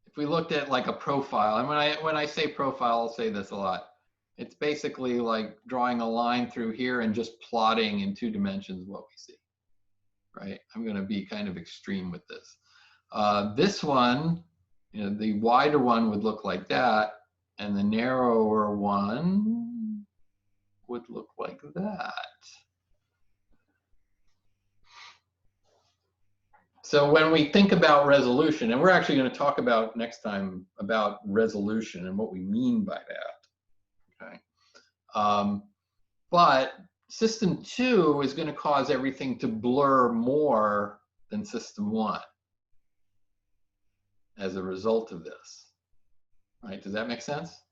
S1: If we looked at like a profile, and when I say profile, I'll say this a lot. It's basically like drawing a line through here and just plotting in 2 dimensions what we see, right? I'm going to be kind of extreme with this. This one, you know, the wider one would look like that, and the narrower one would look like that. So when we think about resolution, and we're actually going to talk about next time about resolution and what we mean by that, okay? But system 2 is going to cause everything to blur more than system 1 as a result of this, right? Does that make sense?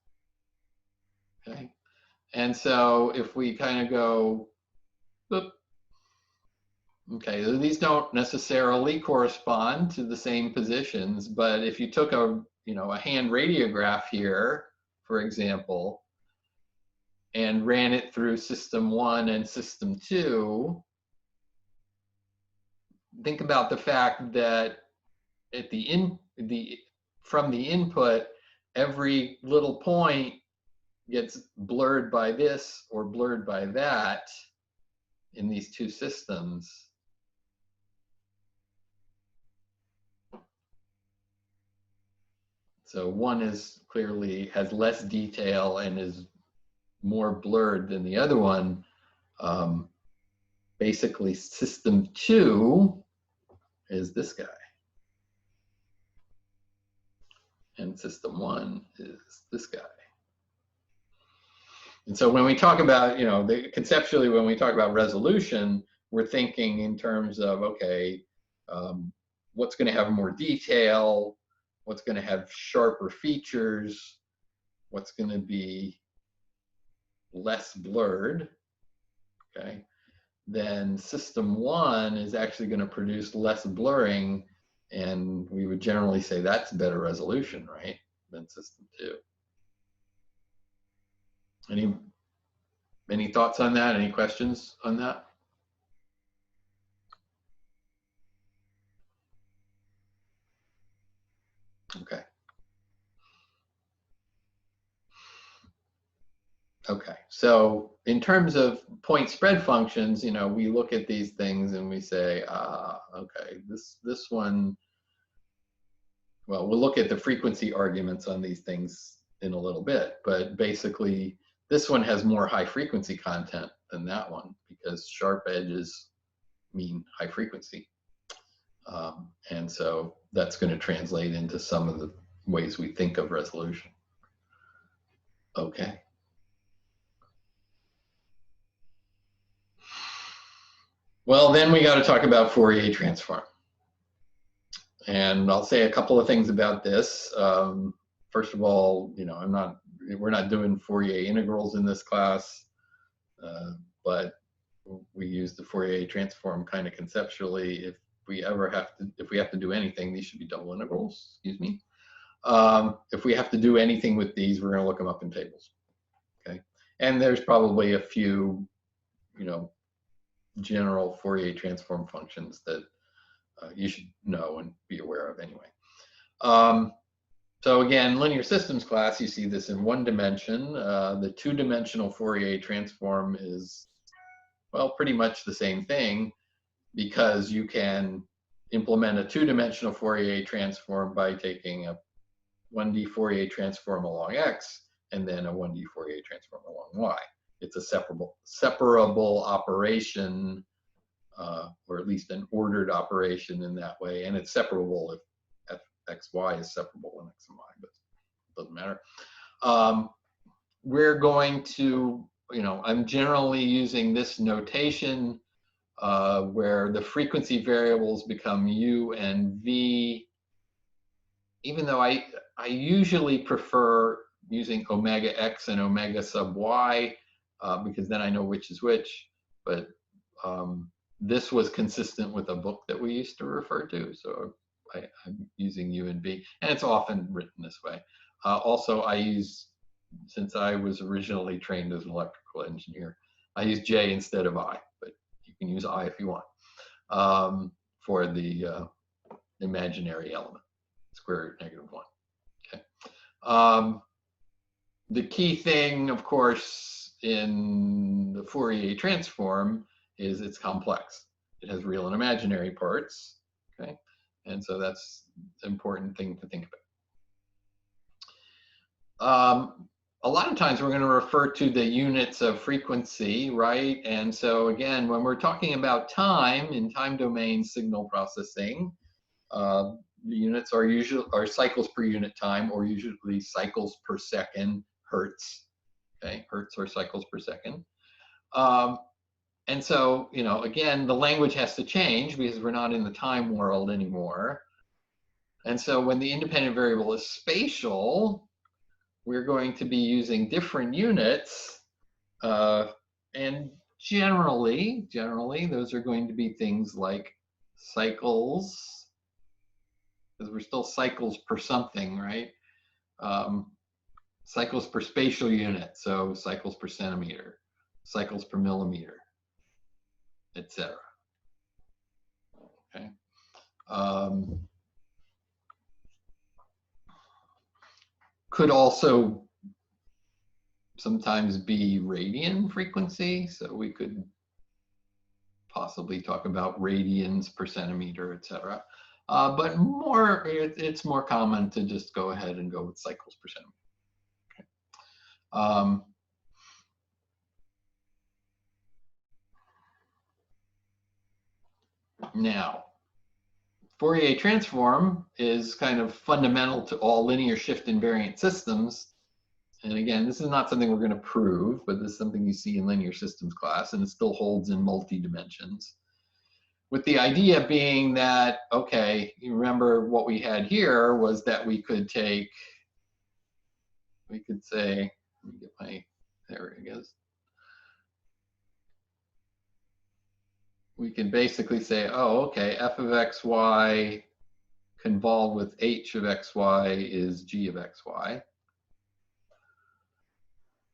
S1: Okay. And so if we kind of go, boop, okay, these don't necessarily correspond to the same positions, but if you took a, you know, a hand radiograph here, for example, and ran it through system 1 and system 2, think about the fact that at from the input, every little point gets blurred by this or blurred by that in these 2 systems. So one is clearly has less detail and is more blurred than the other one. Basically, system 2 is this guy. And system 1 is this guy. And so when we talk about, you know, conceptually, when we talk about resolution, we're thinking in terms of, okay, what's going to have more detail, what's going to have sharper features, what's going to be less blurred, okay? Then system 1 is actually going to produce less blurring, and we would generally say that's better resolution, right, than system 2. Any thoughts on that? Any questions on that? Okay. Okay, so in terms of point spread functions, you know, we look at these things and we say, okay, this one, well, we'll look at the frequency arguments on these things in a little bit, but basically this one has more high frequency content than that one because sharp edges mean high frequency. And so that's going to translate into some of the ways we think of resolution. Okay. Well, then we got to talk about Fourier transform. And I'll say a couple of things about this. First of all, you know, we're not doing Fourier integrals in this class, but we use the Fourier transform kind of conceptually. If we have to do anything, these should be double integrals, excuse me. If we have to do anything with these, we're going to look them up in tables. Okay. And there's probably a few, you know, general Fourier transform functions that you should know and be aware of anyway. So again, linear systems class, you see this in 1 dimension. The 2-dimensional Fourier transform is, well, pretty much the same thing because you can implement a 2-dimensional Fourier transform by taking a 1D Fourier transform along X and then a 1D Fourier transform along Y. It's a separable operation, or at least an ordered operation in that way, and it's separable if xy is separable in x and y, but it doesn't matter. We're going to, you know, I'm generally using this notation where the frequency variables become u and v, even though I usually prefer using omega x and omega sub y, because then I know which is which, but this was consistent with a book that we used to refer to. So I'm using U and B, and it's often written this way. Also, I use, since I was originally trained as an electrical engineer, I use J instead of I, but you can use I if you want, for the imaginary element, square root -1. Okay. The key thing, of course, in the Fourier transform is it's complex. It has real and imaginary parts, okay? And so that's an important thing to think about. A lot of times we're going to refer to the units of frequency, right? And so again, when we're talking about time in time domain signal processing, the units are cycles per unit time, or usually cycles per second, hertz. Okay, hertz or cycles per second. And so, you know, again, the language has to change because we're not in the time world anymore. And so when the independent variable is spatial, we're going to be using different units. And generally, those are going to be things like cycles, because we're still cycles per something, right? Cycles per spatial unit, so cycles per centimeter, cycles per millimeter, etc. Okay. Could also sometimes be radian frequency, so we could possibly talk about radians per centimeter, etc. But it's more common to just go ahead and go with cycles per centimeter. Okay. Now, Fourier transform is kind of fundamental to all linear shift invariant systems. And again, this is not something we're going to prove, but this is something you see in linear systems class, and it still holds in multi-dimensions. With the idea being that, okay, you remember what we had here was that we could say, let me get my, there it goes. We can basically say, oh, okay, f of xy convolved with h of xy is g of xy.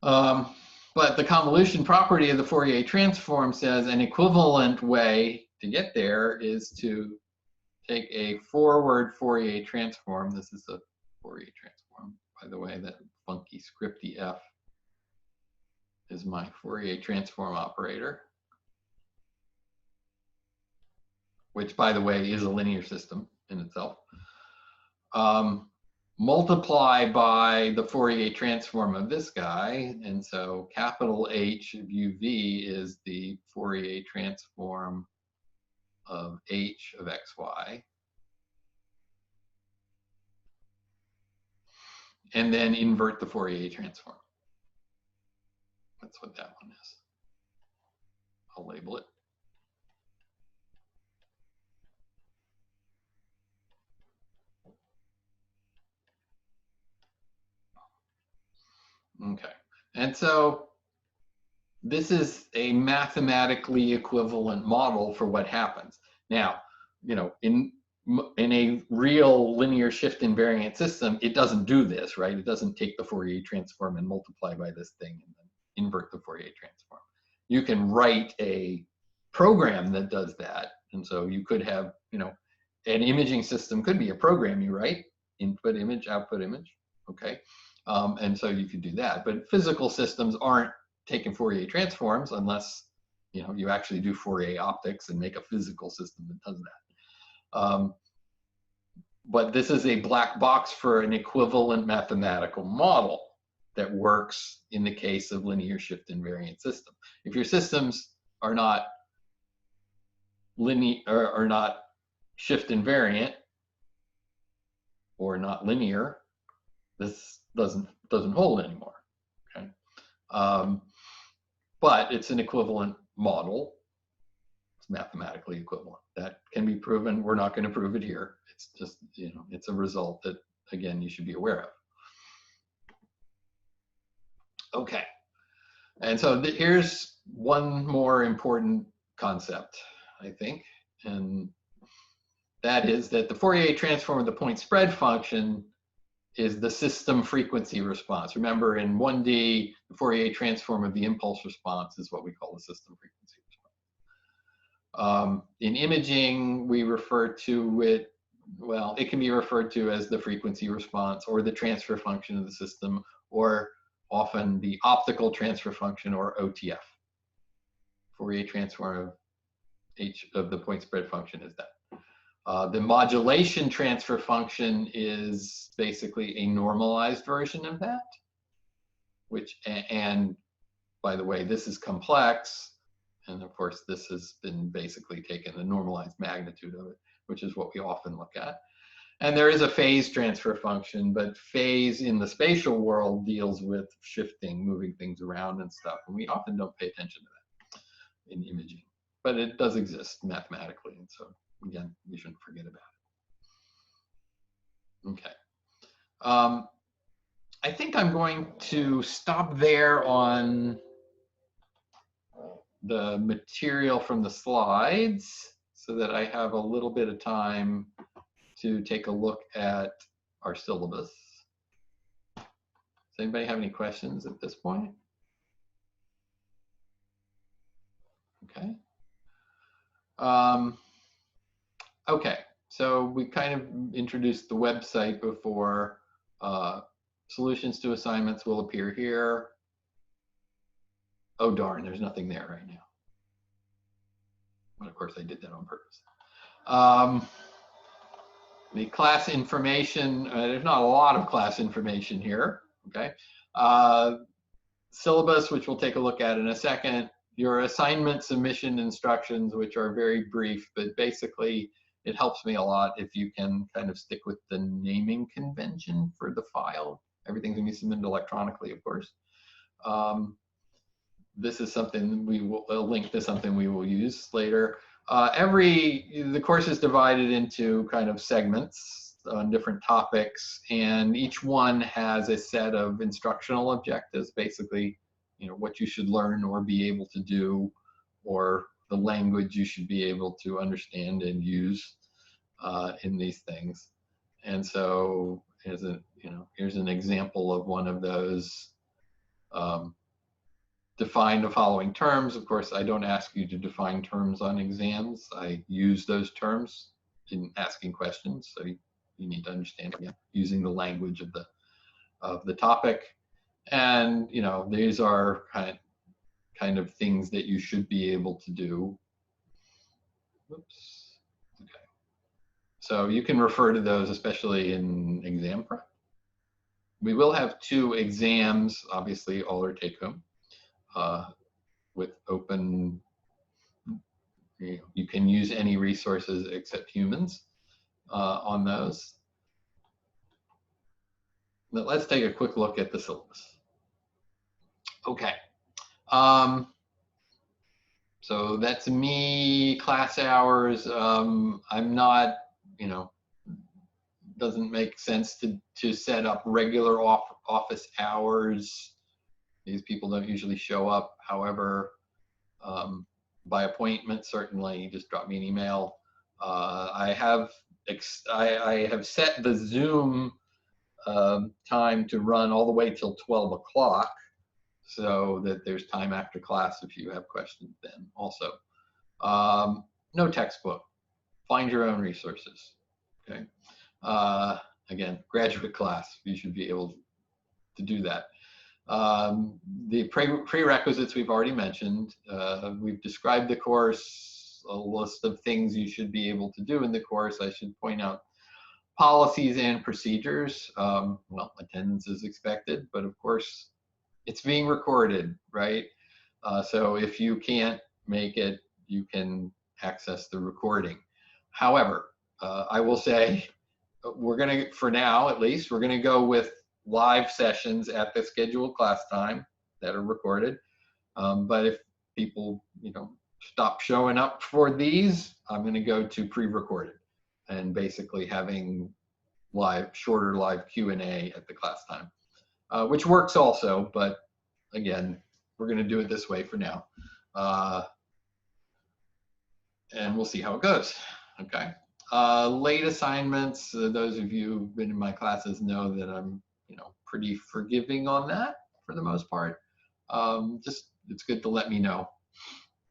S1: But the convolution property of the Fourier transform says an equivalent way to get there is to take a forward Fourier transform. This is a Fourier transform, by the way. That funky scripty f is my Fourier transform operator, which, by the way, is a linear system in itself. Multiply by the Fourier transform of this guy, and so capital H of uv is the Fourier transform of h of xy. And then invert the Fourier transform. That's what that one is. I'll label it. Okay, and so this is a mathematically equivalent model for what happens. Now, you know, in a real linear shift invariant system, it doesn't do this, right? It doesn't take the Fourier transform and multiply by this thing and then invert the Fourier transform. You can write a program that does that. And so you could have, you know, an imaging system could be a program you write, input image, output image, okay? And so you could do that. But physical systems aren't taking Fourier transforms unless, you know, you actually do Fourier optics and make a physical system that does that. But this is a black box for an equivalent mathematical model that works in the case of linear shift invariant system. If your systems are not linear or not shift invariant or not linear, this doesn't hold anymore. Okay, but it's an equivalent model. It's mathematically equivalent. That can be proven. We're not going to prove it here. It's just, you know, it's a result that, again, you should be aware of. Okay, and so here's one more important concept. I think, and that is that the Fourier transform of the point spread function is the system frequency response. Remember, in 1D, the Fourier transform of the impulse response is what we call the system frequency response. In imaging, we refer to it, well, it can be referred to as the frequency response or the transfer function of the system, or often the optical transfer function, or OTF. Fourier transform of the point spread function is that. The modulation transfer function is basically a normalized version of that, which, and by the way, this is complex. And of course, this has been basically taken the normalized magnitude of it, which is what we often look at. And there is a phase transfer function, but phase in the spatial world deals with shifting, moving things around and stuff. And we often don't pay attention to that in imaging, but it does exist mathematically. And so again, we shouldn't forget about it. Okay. I think I'm going to stop there on the material from the slides so that I have a little bit of time to take a look at our syllabus. Does anybody have any questions at this point? Okay. Okay, so we kind of introduced the website before. Solutions to assignments will appear here. Oh darn, there's nothing there right now. But of course I did that on purpose. The class information, there's not a lot of class information here, okay? Syllabus, which we'll take a look at in a second. Your assignment submission instructions, which are very brief, but basically it helps me a lot if you can kind of stick with the naming convention for the file. Everything can be submitted electronically, of course. This is something we will link to something we will use later. The course is divided into kind of segments on different topics, and each one has a set of instructional objectives, basically, you know, what you should learn or be able to do, or the language you should be able to understand and use in these things. And so here's an example of one of those. Define the following terms. Of course, I don't ask you to define terms on exams. I use those terms in asking questions. So you need to understand, yeah, using the language of the topic. And you know, these are kind of things that you should be able to do. Whoops. Okay. So you can refer to those, especially in exam prep. We will have 2 exams, obviously all are take home. With open, you can use any resources except humans on those. But let's take a quick look at the syllabus. Okay. So that's me, class hours. I'm not, you know, doesn't make sense to set up regular office hours. These people don't usually show up. However, by appointment, certainly, just drop me an email. I have set the Zoom time to run all the way till 12 o'clock, so that there's time after class if you have questions then also. No textbook. Find your own resources. Okay. Again, graduate class, you should be able to do that. The prerequisites we've already mentioned. We've described the course, a list of things you should be able to do in the course. I should point out policies and procedures. Well, attendance is expected, but of course it's being recorded, right? So if you can't make it, you can access the recording. However, I will say, we're gonna, for now at least, we're gonna go with live sessions at the scheduled class time that are recorded. But if people, you know, stop showing up for these, I'm going to go to pre-recorded and basically having shorter live Q&A at the class time, which works also. But again, we're going to do it this way for now. and we'll see how it goes. Okay. Late assignments, those of you who've been in my classes know that I'm, pretty forgiving on that for the most part. Just, it's good to let me know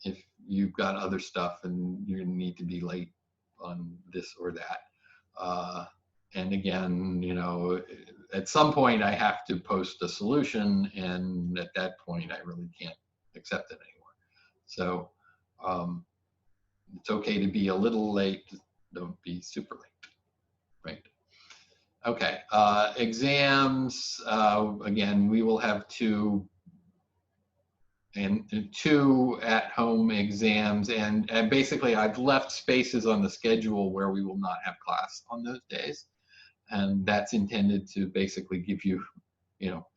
S1: if you've got other stuff and you need to be late on this or that. And again, at some point I have to post a solution, and at that point I really can't accept it anymore. So it's okay to be a little late, don't be super late, right? Okay, exams, again, we will have two at-home exams, and basically I've left spaces on the schedule where we will not have class on those days, and that's intended to basically give you,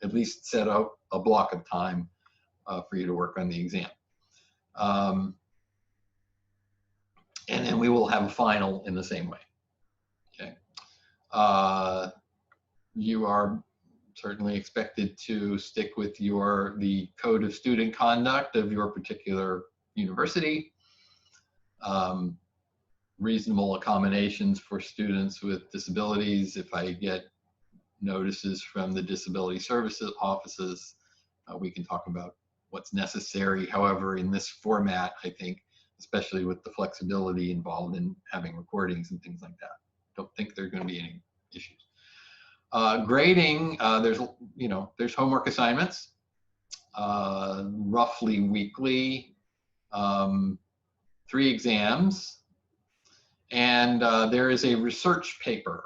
S1: at least set up a block of time for you to work on the exam. And then we will have a final in the same way. Okay. You are certainly expected to stick with the code of student conduct of your particular university. Reasonable accommodations for students with disabilities. If I get notices from the disability services offices, we can talk about what's necessary. However, in this format, I think, especially with the flexibility involved in having recordings and things like that, don't think there are going to be any issues. Grading, there's homework assignments, roughly weekly, 3 exams, and there is a research paper,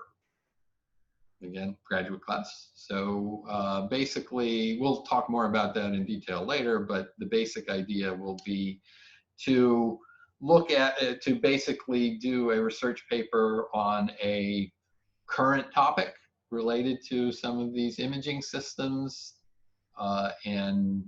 S1: again, graduate class. So basically, we'll talk more about that in detail later, but the basic idea will be to look at it, to basically do a research paper on a current topic related to some of these imaging systems, and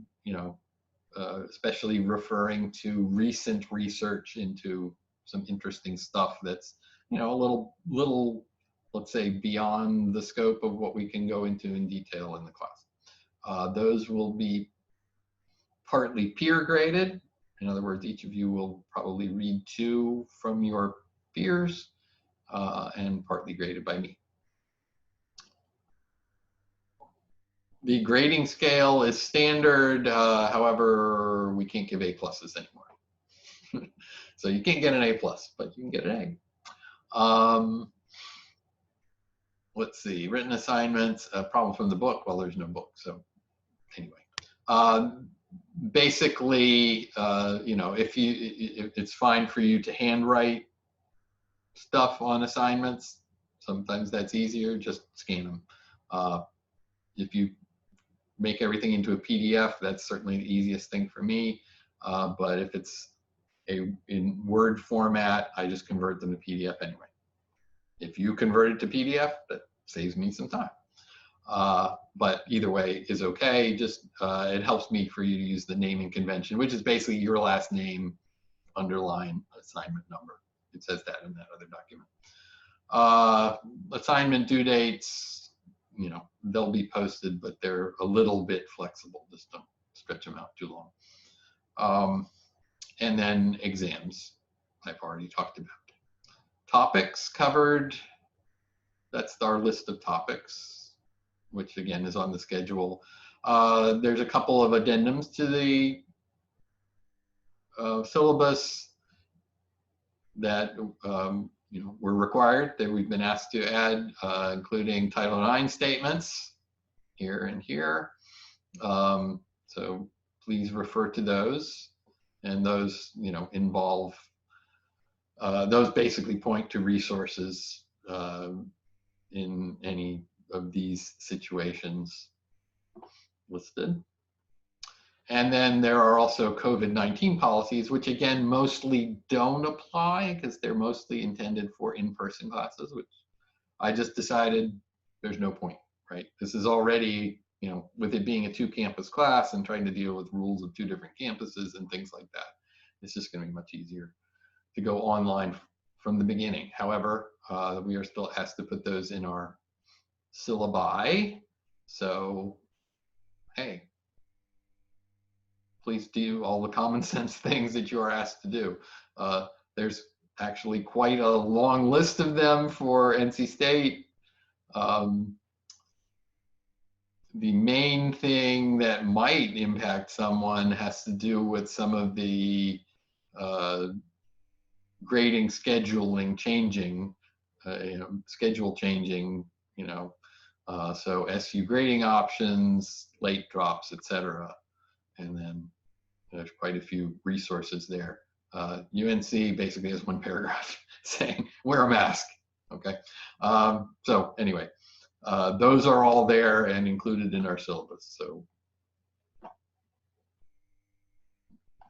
S1: especially referring to recent research into some interesting stuff that's a little, let's say, beyond the scope of what we can go into in detail in the class. Those will be partly peer graded. In other words, each of you will probably read 2 from your peers, and partly graded by me. The grading scale is standard, however, we can't give A+ anymore. So you can't get an A+, but you can get an A. Let's see, written assignments, a problem from the book. Well, there's no book, so anyway. Basically, if it's fine for you to handwrite stuff on assignments, sometimes that's easier, just scan them. If you make everything into a PDF, that's certainly the easiest thing for me. But if it's in Word format, I just convert them to PDF anyway. If you convert it to PDF, that saves me some time. But either way is okay. Just it helps me for you to use the naming convention, which is basically your last name underline assignment number. It says that in that other document. Assignment due dates, they'll be posted, but they're a little bit flexible. Just don't stretch them out too long. And then exams, I've already talked about. Topics covered, that's our list of topics, which again is on the schedule. There's a couple of addendums to the syllabus that we're required, that we've been asked to add, including Title IX statements here and here. So please refer to those, and those involve, those basically point to resources in any of these situations listed. And then there are also COVID-19 policies, which again, mostly don't apply because they're mostly intended for in-person classes, which I just decided there's no point, right? This is already, with it being a 2-campus class and trying to deal with rules of 2 different campuses and things like that, it's just going to be much easier to go online from the beginning. However, we are still asked to put those in our syllabi. So, hey, please do all the common sense things that you are asked to do. There's actually quite a long list of them for NC State. The main thing that might impact someone has to do with some of the grading scheduling changing, schedule changing, so SU grading options, late drops, etc. And then there's quite a few resources there. UNC basically has one paragraph saying wear a mask. Okay. So anyway, those are all there and included in our syllabus. So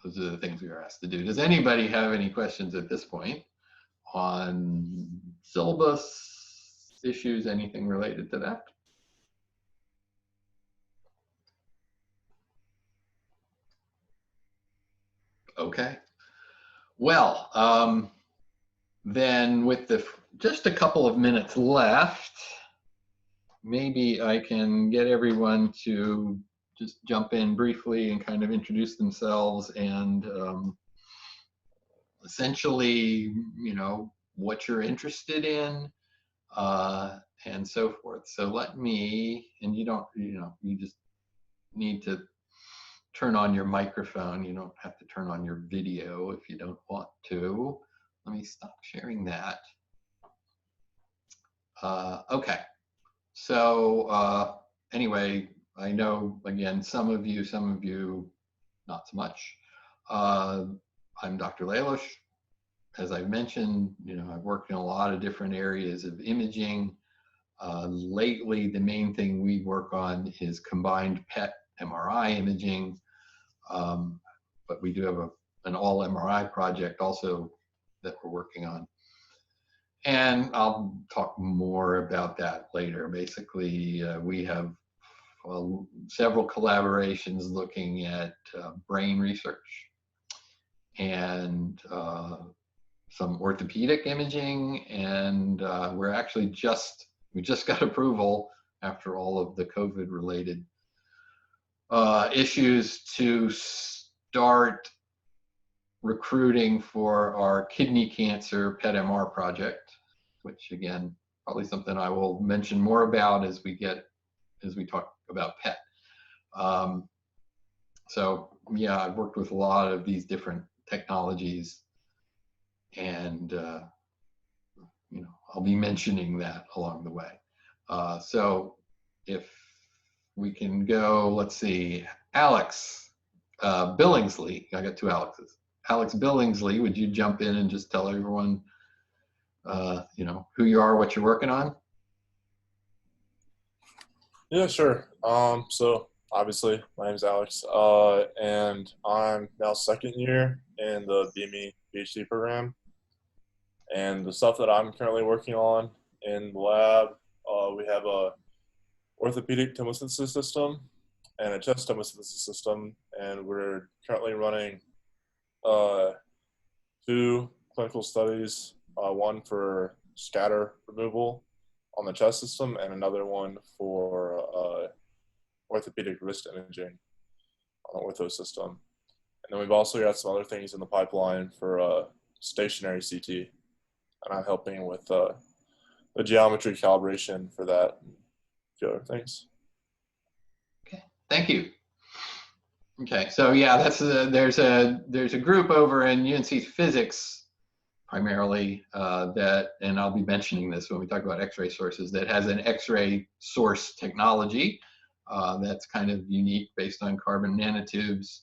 S1: those are the things we are asked to do. Does anybody have any questions at this point on syllabus issues, anything related to that? Okay. Well, then with just a couple of minutes left, maybe I can get everyone to just jump in briefly and kind of introduce themselves and essentially, what you're interested in and so forth. So let me, and you just need to turn on your microphone. You don't have to turn on your video if you don't want to. Let me stop sharing that. Okay. So anyway, I know, again, some of you, not so much. I'm Dr. Lalish. As I've mentioned, I've worked in a lot of different areas of imaging. Lately, the main thing we work on is combined PET MRI imaging. But we do have an all MRI project also that we're working on. And I'll talk more about that later. Basically, we have several collaborations looking at brain research and some orthopedic imaging. And we just got approval after all of the COVID-related issues to start recruiting for our kidney cancer PET MR project, which again, probably something I will mention more about as we talk about PET. So yeah, I've worked with a lot of these different technologies, and I'll be mentioning that along the way. So if we can go, let's see, Alex Billingsley. I got two Alexes. Alex Billingsley, would you jump in and just tell everyone, who you are, what you're working on?
S4: Yeah, sure. So obviously my name is Alex, and I'm now second year in the BME560 program. And the stuff that I'm currently working on in the lab, we have a orthopedic tomosynthesis system and a chest tomosynthesis system, and we're currently running 2 clinical studies, one for scatter removal on the chest system and another one for orthopedic wrist imaging on the ortho system. And then we've also got some other things in the pipeline for stationary CT, and I'm helping with the geometry calibration for that and a few other things.
S1: Okay, thank you. Okay, so yeah, there's a group over in UNC Physics primarily and I'll be mentioning this when we talk about X-ray sources, that has an X-ray source technology that's kind of unique based on carbon nanotubes.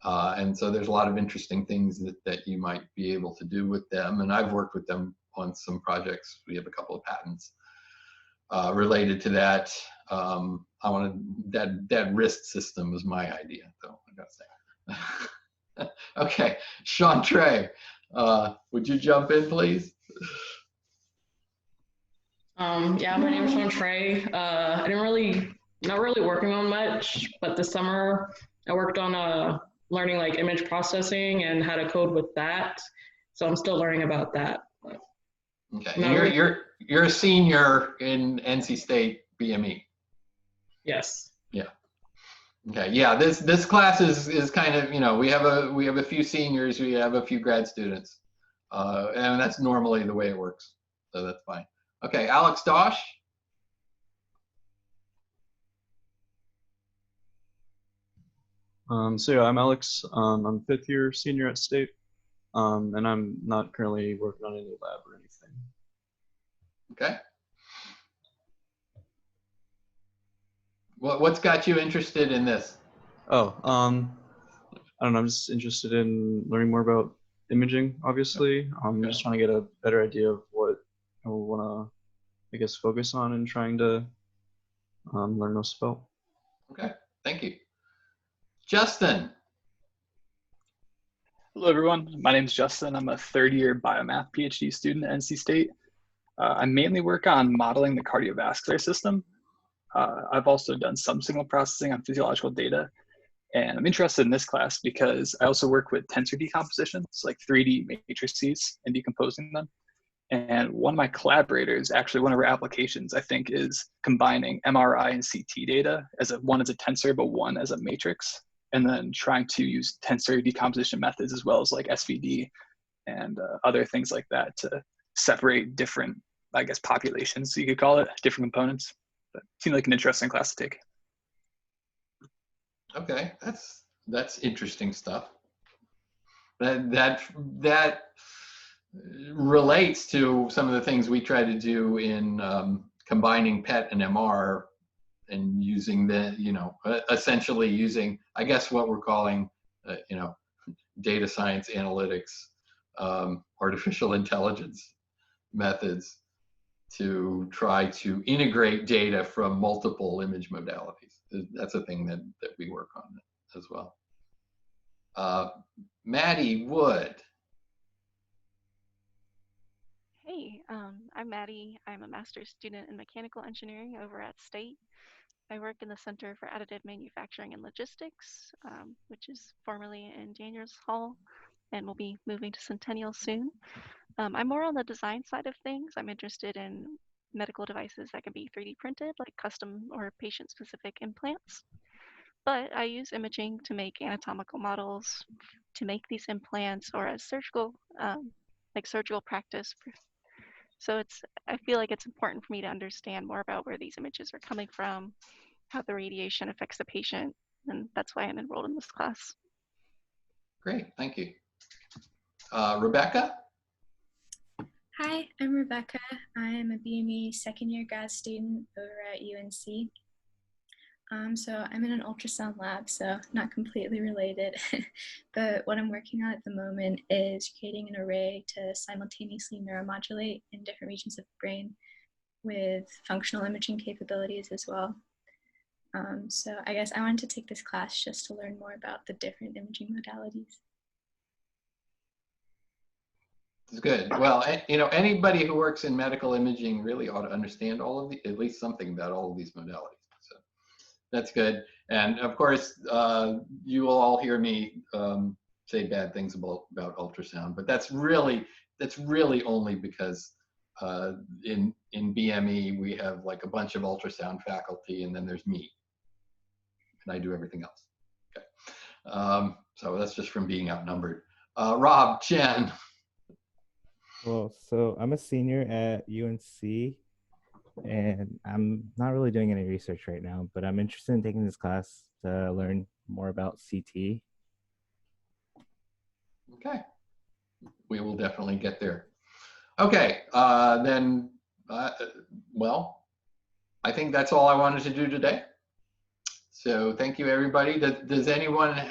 S1: And so there's a lot of interesting things that you might be able to do with them. And I've worked with them on some projects. We have a couple of patents related to that. That wrist system was my idea, so I gotta say. Okay, Sean Trey, would you jump in, please?
S2: Yeah, my name is Sean Trey. Not really working on much, but this summer I worked on learning like image processing and how to code with that. So I'm still learning about that.
S1: Okay, and you're a senior in NC State BME.
S2: Yes.
S1: Yeah. Okay. Yeah. This class is kind of, we have a few seniors, we have a few grad students. And that's normally the way it works. So that's fine. Okay, Alex Dosh.
S5: So yeah, I'm Alex. I'm fifth year senior at State, and I'm not currently working on any lab or anything.
S1: Okay. What's got you interested in this?
S5: Oh, I don't know. I'm just interested in learning more about imaging. Obviously, I'm just trying to get a better idea of what I want to, I guess, focus on and trying to learn most about.
S1: Okay, thank you. Justin.
S6: Hello, everyone. My name is Justin. I'm a third-year biomath PhD student at NC State. I mainly work on modeling the cardiovascular system. I've also done some signal processing on physiological data, and I'm interested in this class because I also work with tensor decomposition, so like 3D matrices and decomposing them. And one of my collaborators, actually one of our applications, I think, is combining MRI and CT data as one as a tensor, but one as a matrix, and then trying to use tensor decomposition methods as well as like SVD and other things like that to separate different, I guess, populations, you could call it, different components. But it seemed like an interesting class to take.
S1: Okay, that's interesting stuff. That relates to some of the things we try to do in combining PET and MR and using the, essentially using, I guess, what we're calling, data science analytics, artificial intelligence methods to try to integrate data from multiple image modalities. That's a thing that we work on as well. Maddie Wood.
S7: Hey, I'm Maddie. I'm a master's student in mechanical engineering over at State. I work in the Center for Additive Manufacturing and Logistics, which is formerly in Daniels Hall and will be moving to Centennial soon. I'm more on the design side of things. I'm interested in medical devices that can be 3D printed, like custom or patient-specific implants. But I use imaging to make anatomical models to make these implants or as surgical, like surgical practice. So I feel like it's important for me to understand more about where these images are coming from, how the radiation affects the patient, and that's why I'm enrolled in this class.
S1: Great, thank you. Rebecca?
S8: Hi, I'm Rebecca. I am a BME second year grad student over at UNC. So I'm in an ultrasound lab, so not completely related, but what I'm working on at the moment is creating an array to simultaneously neuromodulate in different regions of the brain with functional imaging capabilities as well. So I guess I wanted to take this class just to learn more about the different imaging modalities.
S1: It's good. Well, anybody who works in medical imaging really ought to understand at least something about all of these modalities. So that's good. And of course, you will all hear me say bad things about ultrasound, but that's really only because in BME we have like a bunch of ultrasound faculty, and then there's me, and I do everything else. Okay. So that's just from being outnumbered. Rob Chen.
S3: Well, so I'm a senior at UNC, and I'm not really doing any research right now, but I'm interested in taking this class to learn more about CT.
S1: Okay, we will definitely get there. Okay, well, I think that's all I wanted to do today. So thank you, everybody. Does anyone,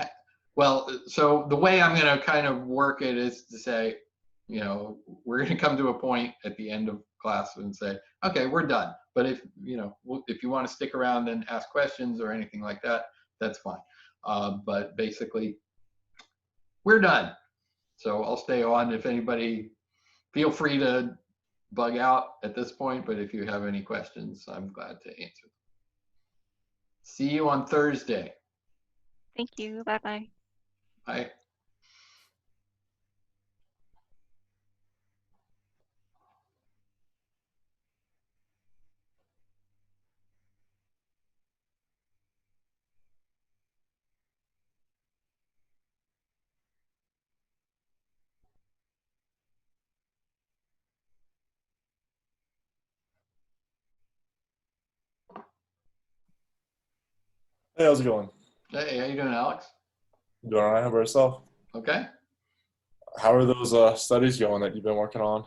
S1: so the way I'm gonna kind of work it is to say, we're going to come to a point at the end of class and say, okay, we're done. But if you want to stick around and ask questions or anything like that, that's fine. But basically, we're done. So I'll stay on. If anybody, feel free to bug out at this point. But if you have any questions, I'm glad to answer them. See you on Thursday.
S7: Thank you. Bye-bye.
S1: Bye.
S4: Hey, how's it going?
S1: Hey, how you doing, Alex?
S4: Doing all right? How about yourself?
S1: Okay.
S4: How are those studies going that you've been working on?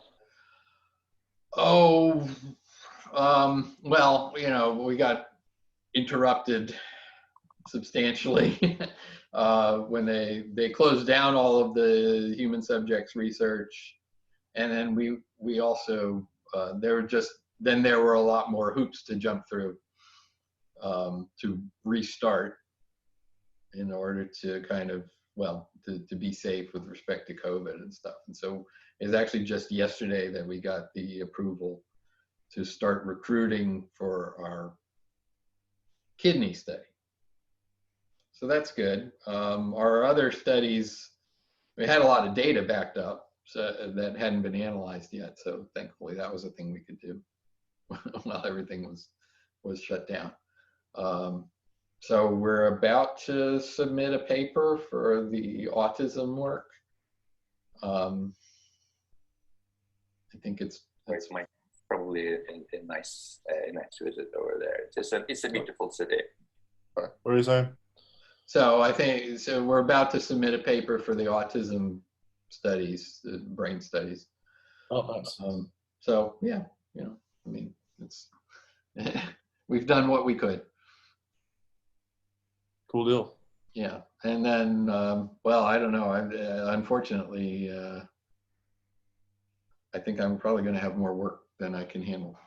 S1: Oh, well, we got interrupted substantially when they closed down all of the human subjects research, and then we also there were a lot more hoops to jump through to restart in order to kind of to be safe with respect to COVID and stuff. And so it's actually just yesterday that we got the approval to start recruiting for our kidney study. So that's good. Our other studies, we had a lot of data backed up that hadn't been analyzed yet. So thankfully that was a thing we could do while everything was shut down. So we're about to submit a paper for the autism work. I think it's
S9: my probably a nice visit over there. It's a beautiful city.
S4: What are you saying?
S1: So we're about to submit a paper for the autism studies, the brain studies.
S4: Oh, nice.
S1: So yeah, I mean, it's we've done what we could.
S4: Cool deal.
S1: Yeah, and then I don't know. Unfortunately, I think I'm probably going to have more work than I can handle.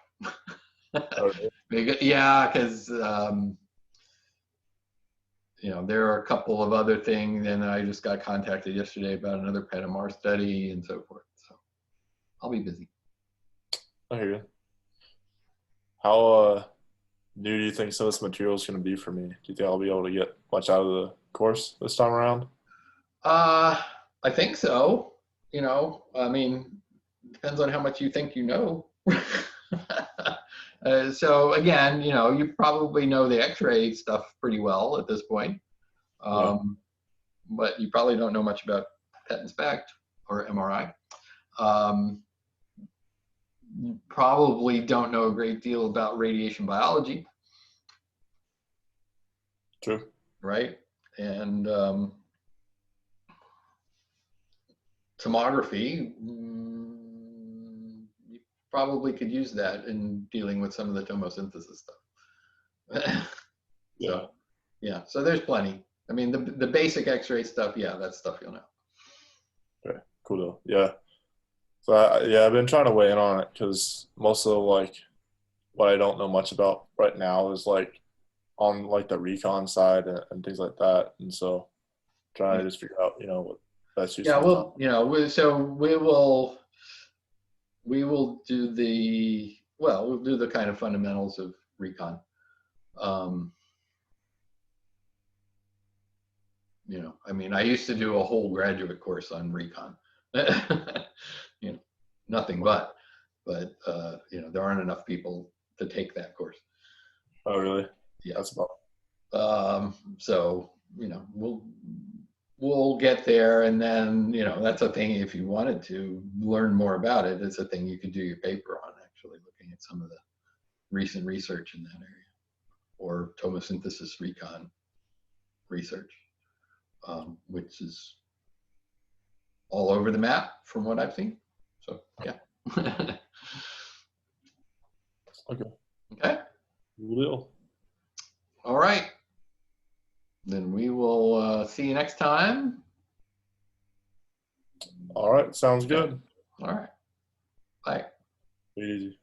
S1: Yeah, because there are a couple of other things, and I just got contacted yesterday about another PET-MR study and so forth. So I'll be busy.
S4: I hear you. How new do you think some of this material is going to be for me? Do you think I'll be able to get much out of the course this time around?
S1: I think so. I mean, depends on how much you think you know. So again, you probably know the X-ray stuff pretty well at this point, but you probably don't know much about PET inspect or MRI. You probably don't know a great deal about radiation biology.
S4: True.
S1: Right? And tomography, you probably could use that in dealing with some of the tomosynthesis stuff. So there's plenty. I mean, the basic X-ray stuff, that stuff you'll know.
S4: Okay, cool deal. Yeah. So I've been trying to weigh in on it because most of what I don't know much about right now is on the recon side and things like that, and so trying to just figure out what best use.
S1: Yeah, well, we'll do the kind of fundamentals of recon. I mean, I used to do a whole graduate course on recon. Nothing but there aren't enough people to take that course.
S4: Oh, really?
S1: Yeah.
S4: That's about.
S1: So we'll get there, and then that's a thing. If you wanted to learn more about it, it's a thing you could do your paper on. Actually, looking at some of the recent research in that area, or tomosynthesis recon research, which is all over the map from what I've seen. So yeah.
S4: Okay.
S1: Okay.
S4: Cool deal.
S1: All right. Then we will see you next time.
S4: All right. Sounds good.
S1: All right. Bye.
S4: Easy.